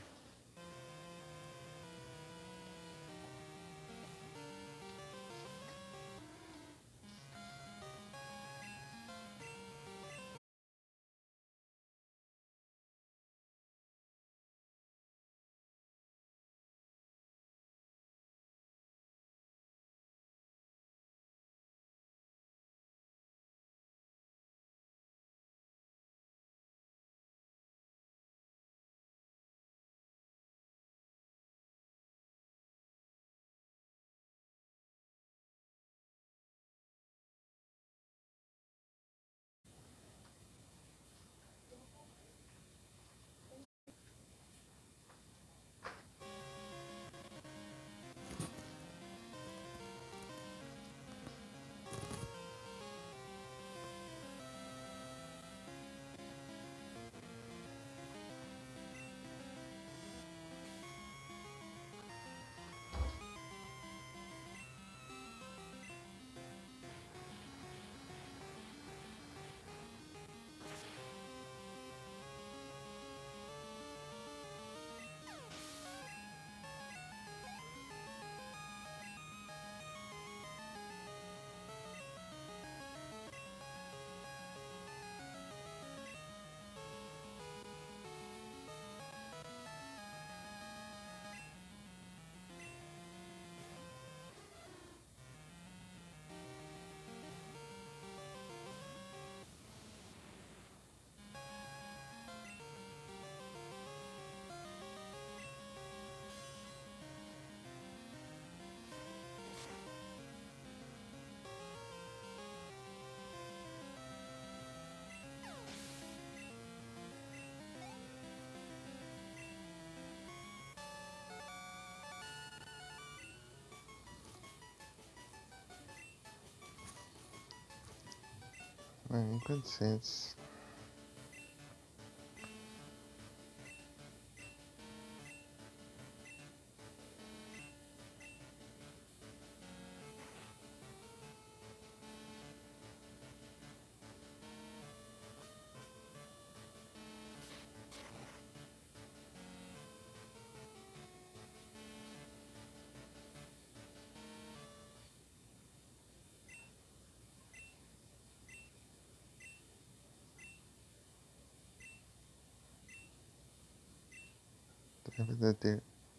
Vai vir 400.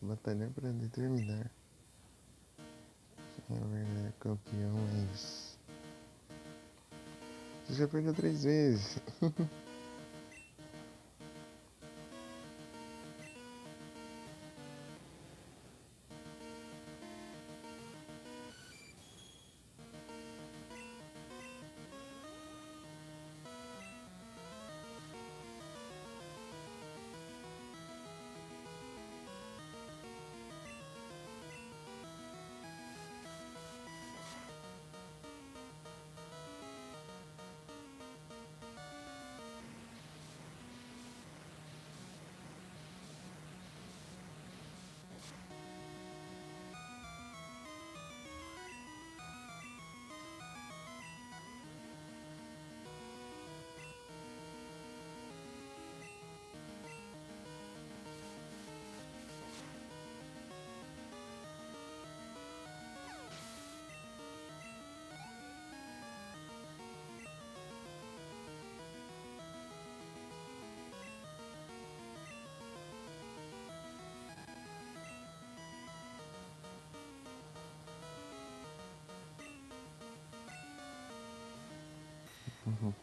Batalha para determinar quem é o verdadeiro campeão é isso. Você já perdeu 3 vezes. Uhum.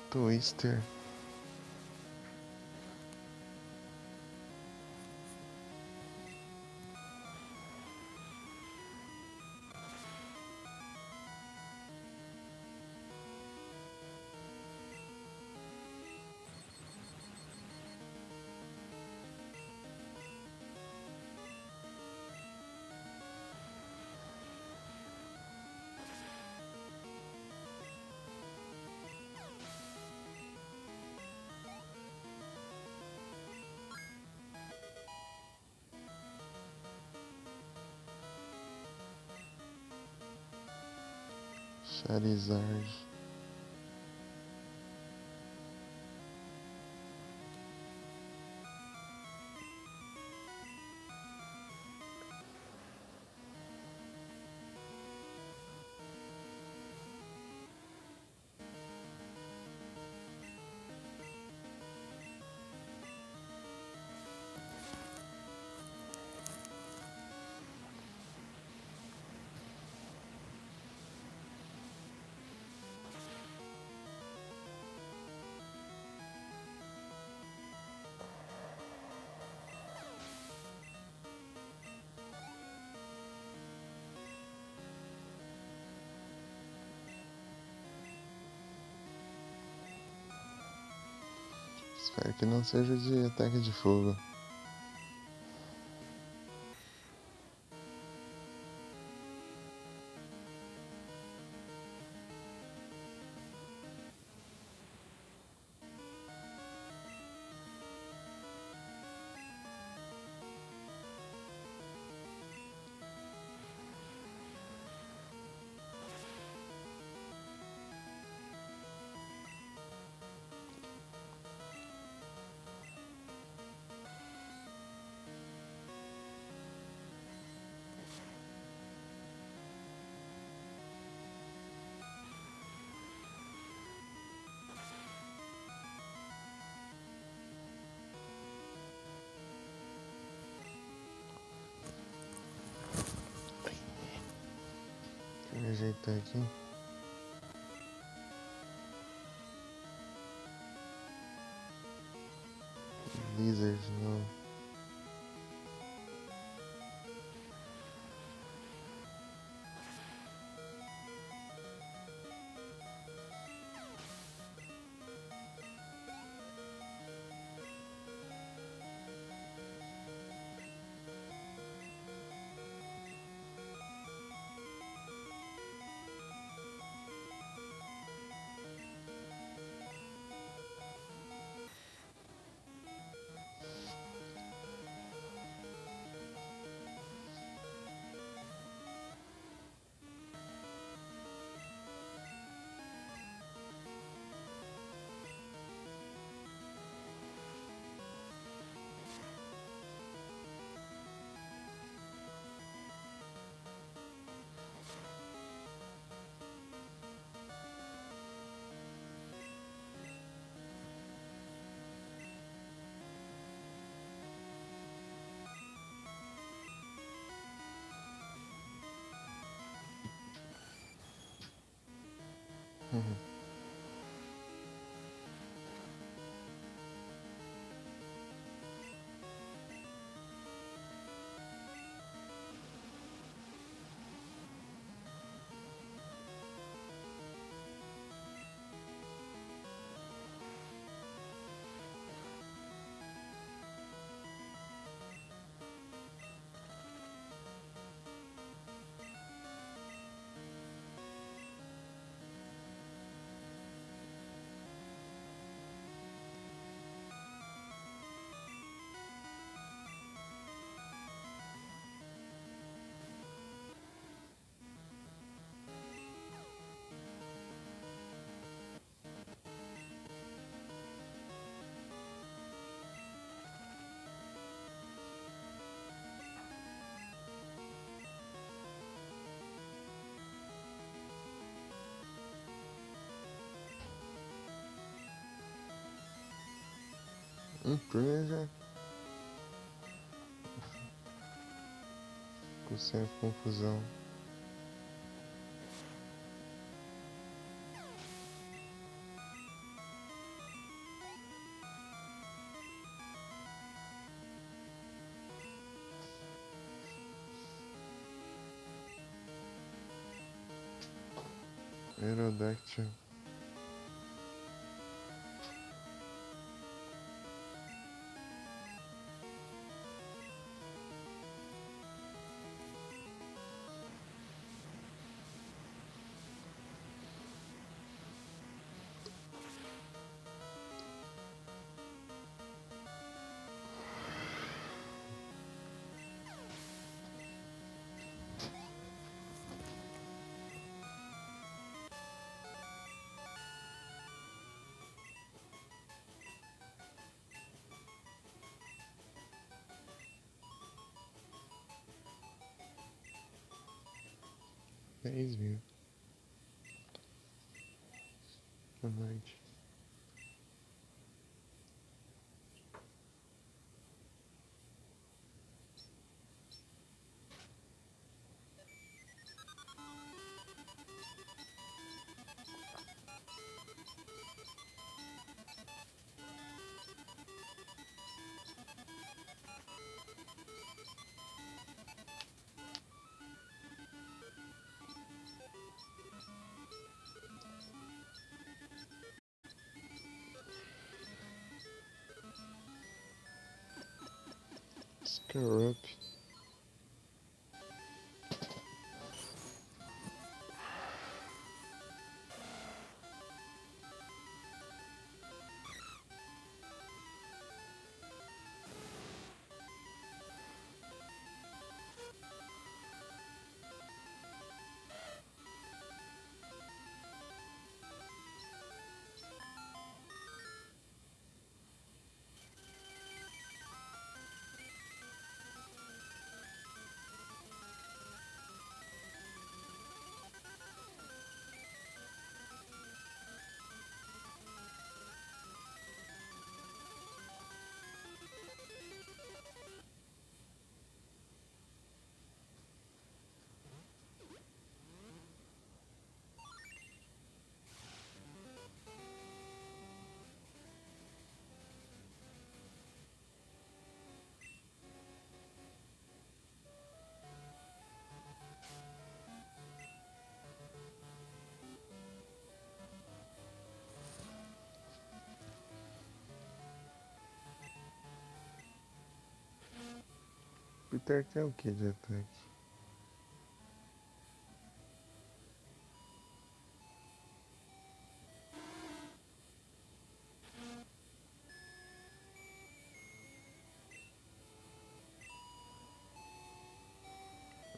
Twister. Charizard. Espero que não seja de ataque de fogo. ajeitar aqui. Lizard, não. Já ficou sem confusão. Aerodactyl. $10.000 à noite. Scarup. Júpiter que é o que de ataque?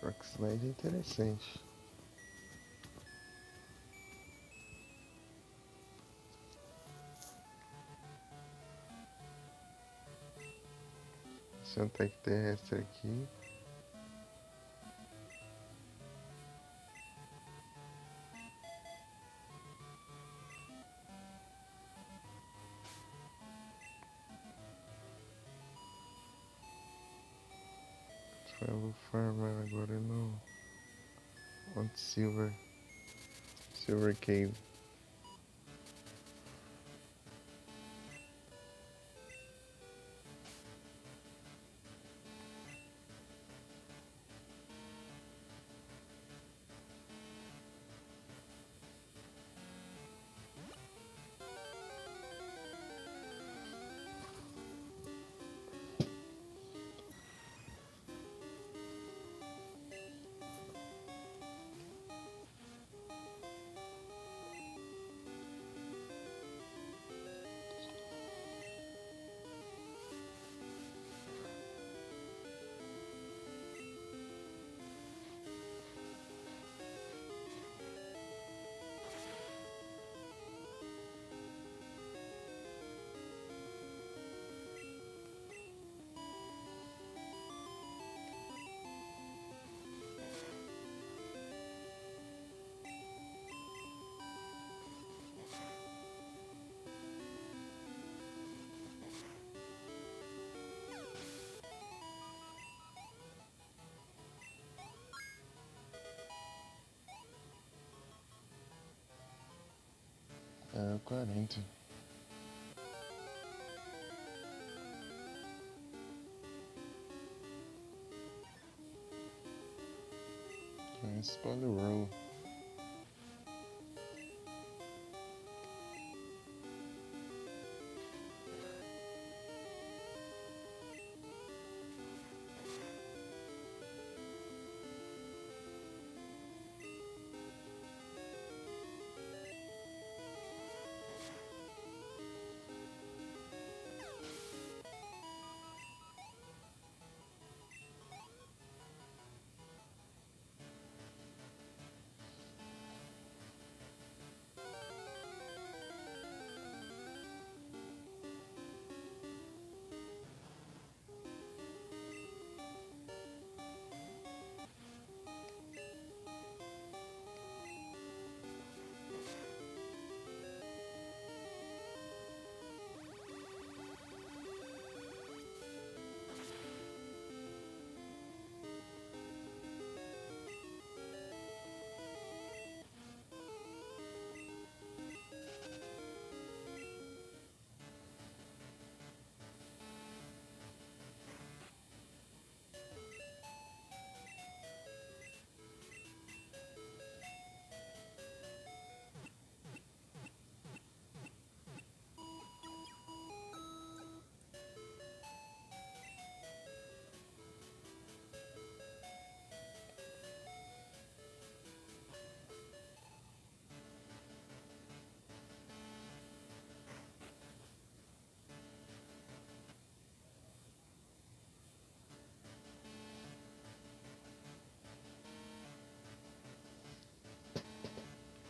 Rock Slide é interessante. Esse é um ataque terrestre aqui. Eu vou farmar agora no Mount Silver Cave. É, 40. Spoiler roll.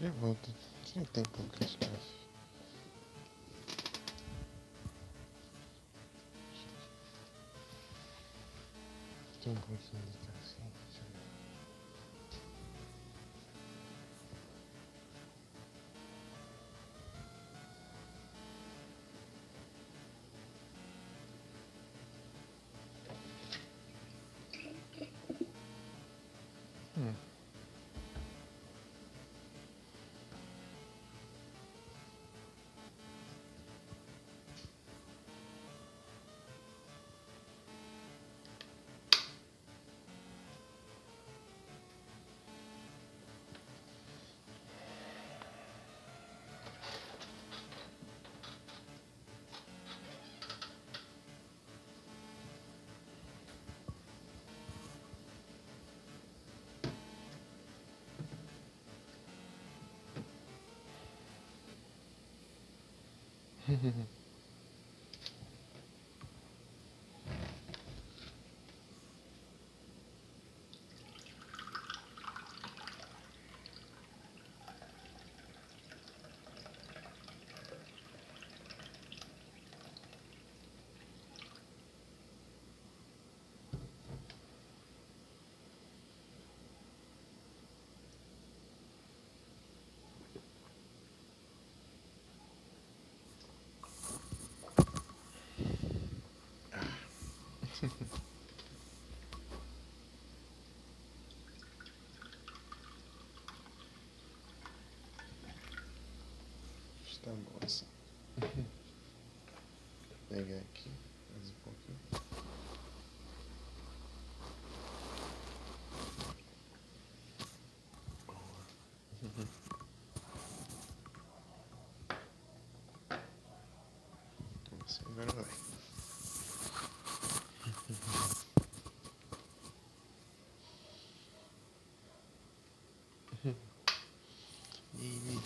Já volto. Sem tempo que espaço. Tem um pouquinho de paciência. Tá bom assim. Pegar aqui mais um pouquinho. Assim, agora vai. E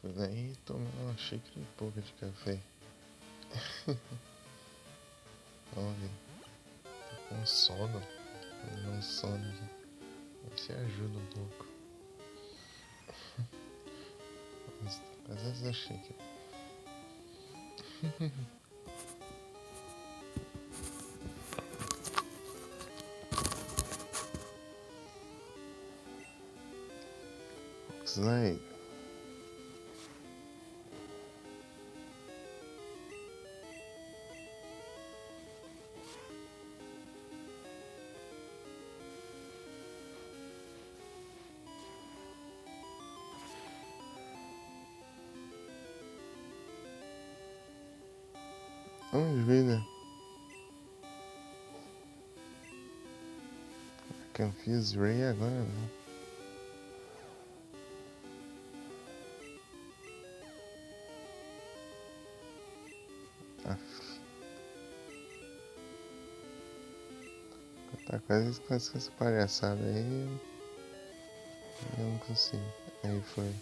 fui lá e tomei uma xícara e pouca de café. Olha, tô com sono. Não sono aqui. Se ajuda um pouco. Mas às vezes eu xícara. Slide. Vamos ver, né? Confuse Ray agora, né? Tá quase com essa palhaçada aí. Eu não consigo. Aí foi.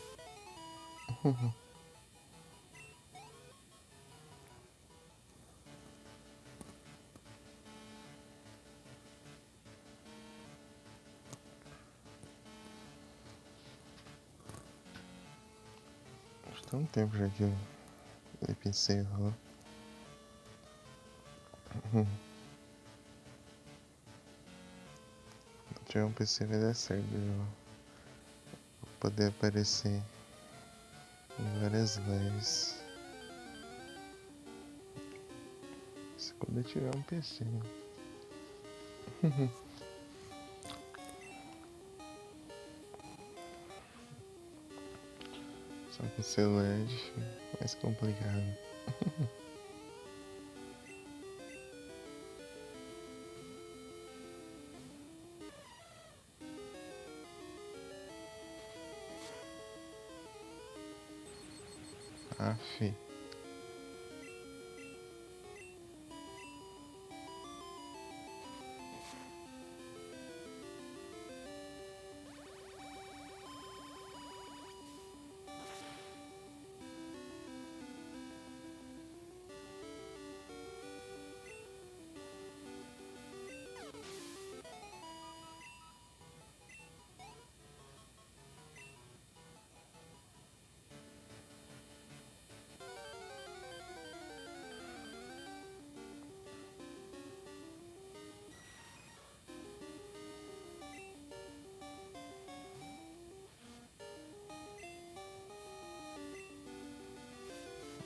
Tem um tempo já que eu pensei, ó. Se tiver um PC vai dar certo, eu vou poder aparecer em várias lives. Se quando eu tiver um PC. Só que o celular é mais complicado. Aff.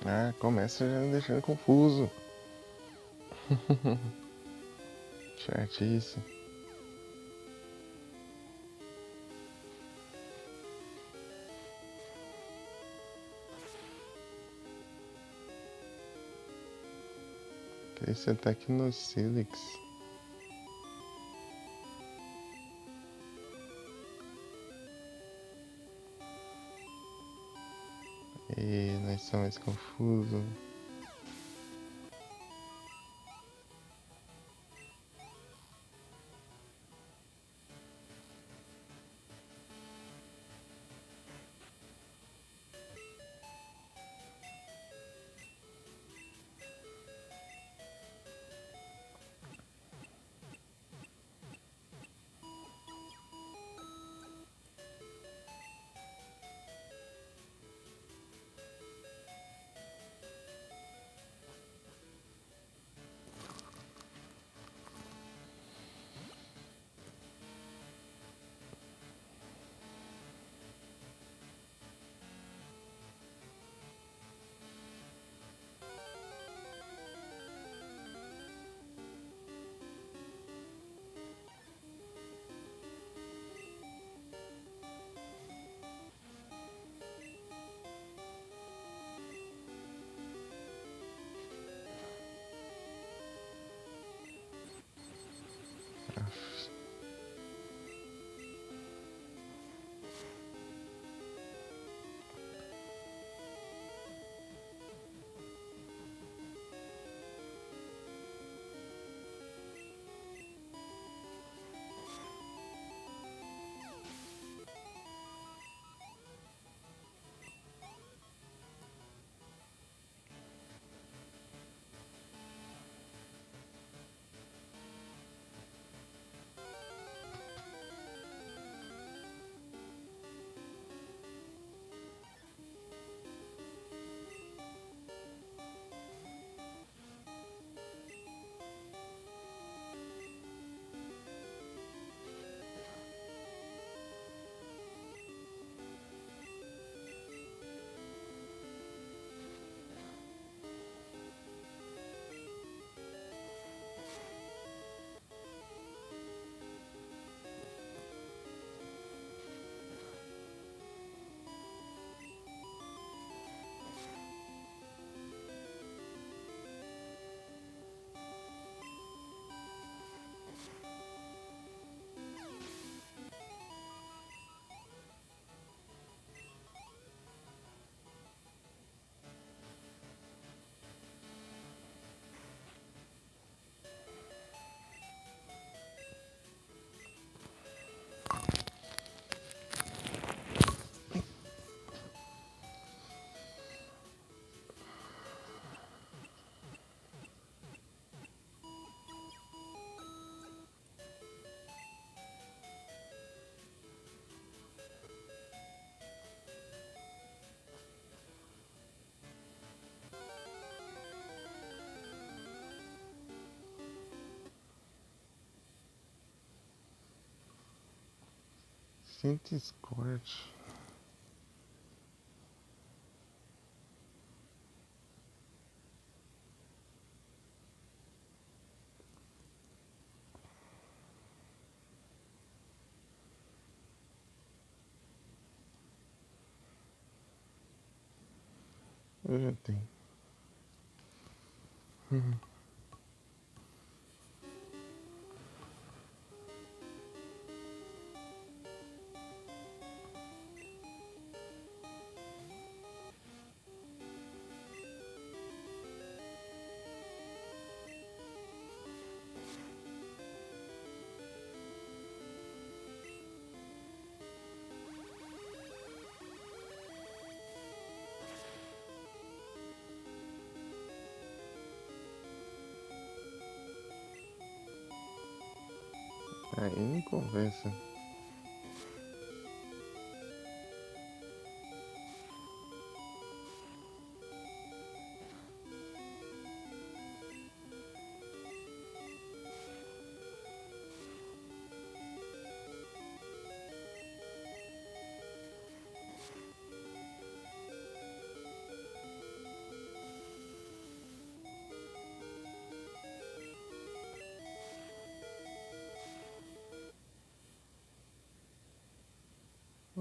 Ah, começa já me deixando confuso. Certíssimo. Esse ataque no Silix. E nós somos confusos. Sinta Squirt. Eu já tenho. Aí não conversa.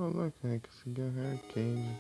Oh, look, I consegui a Rare Candy.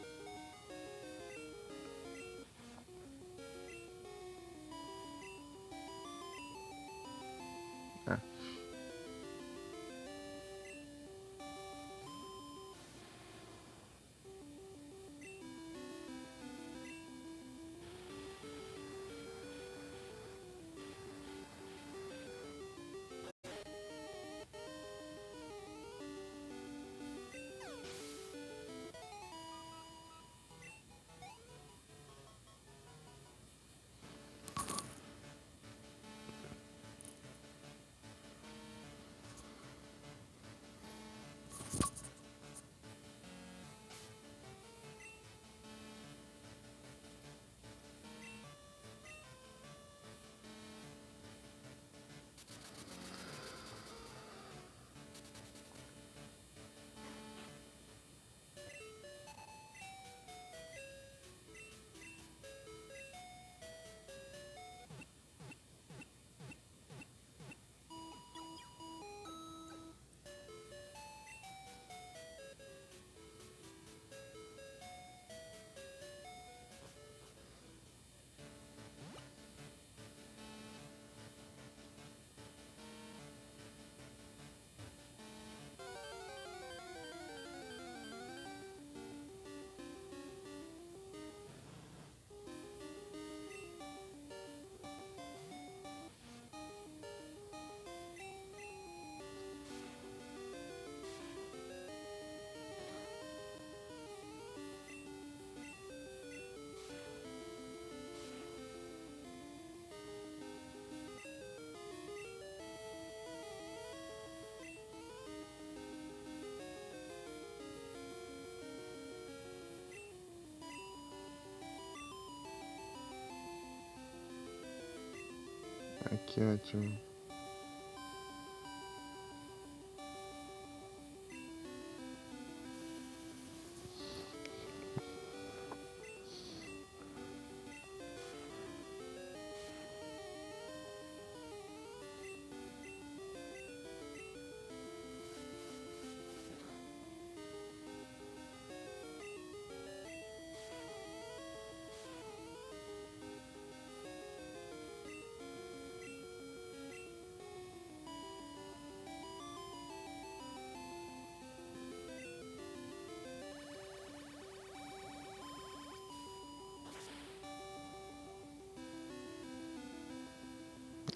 Ah, que ótimo.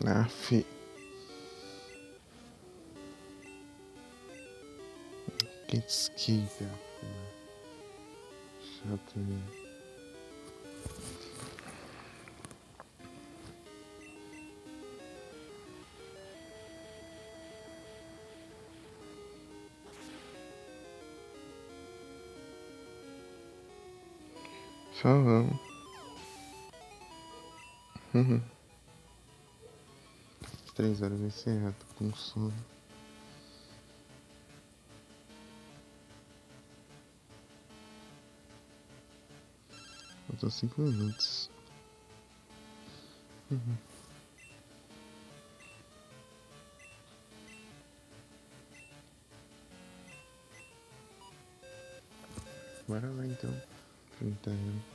Aff, que esquiva. Chato mesmo. Só vamos. 3 horas vai ser, tô com sono. Faltam 5 minutos. Bora lá então. Enfrentar ele.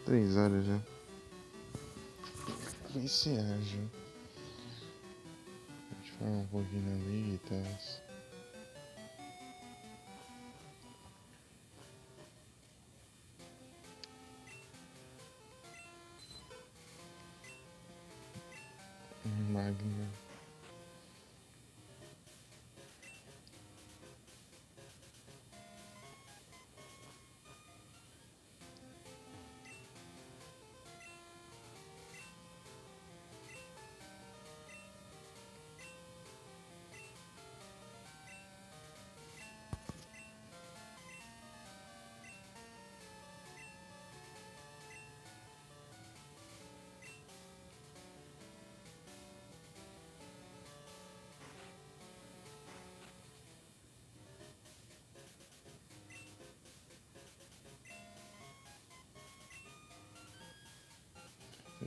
3 horas já. Vai ser ágil. Deixa eu falar um pouquinho ali e tal. Magma.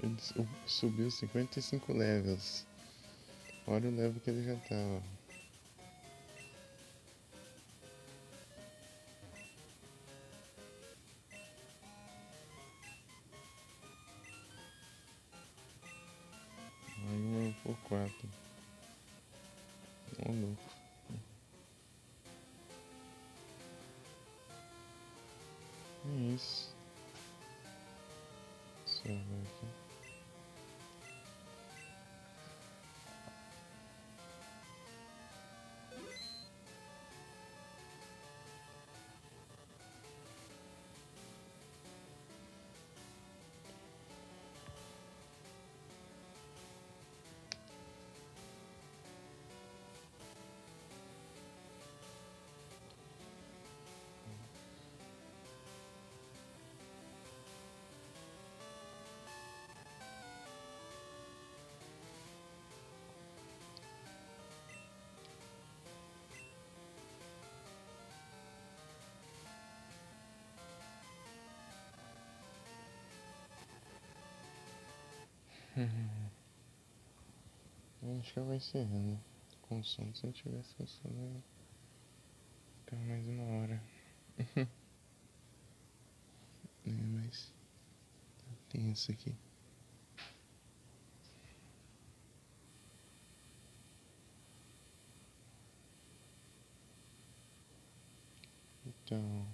Ele subiu 55 levels. Olha o level que ele já tava. Aí 1 por 4. Ô louco. É isso. Só ver aqui. Acho que eu vou encerrando. Com som, se eu tivesse com som, eu ia ficar mais 1 hora. Mas tem isso aqui. Então.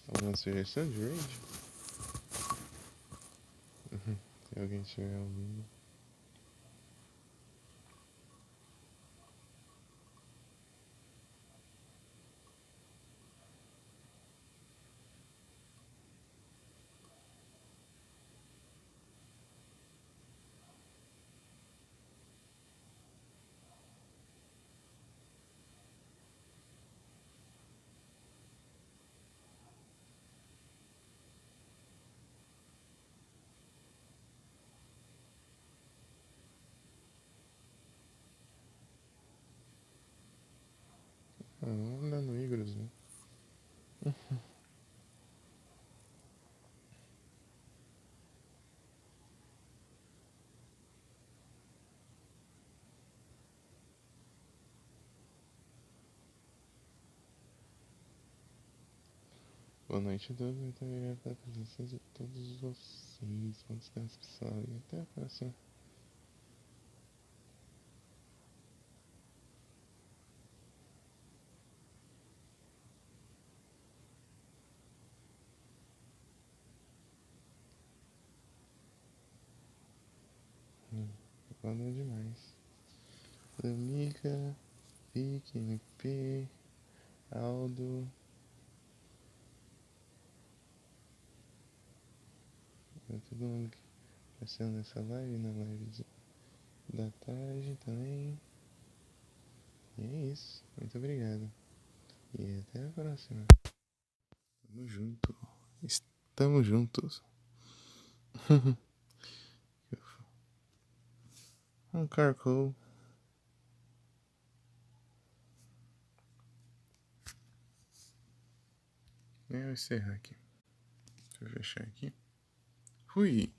Alguma sugestão de raid? Se alguém estiver ouvindo. Vamos andar no Igros, né? Boa noite a todos, muito obrigado pela presença de todos vocês. Bom descanso, pessoal, e até a próxima. Valeu demais. Domica, Vicky, MP, Aldo. Todo mundo que apareceu nessa live, na live da tarde também. E é isso. Muito obrigado. E até a próxima. Tamo junto. Estamos juntos. Carcou. Eu vou encerrar aqui. Deixa eu fechar aqui. Fui.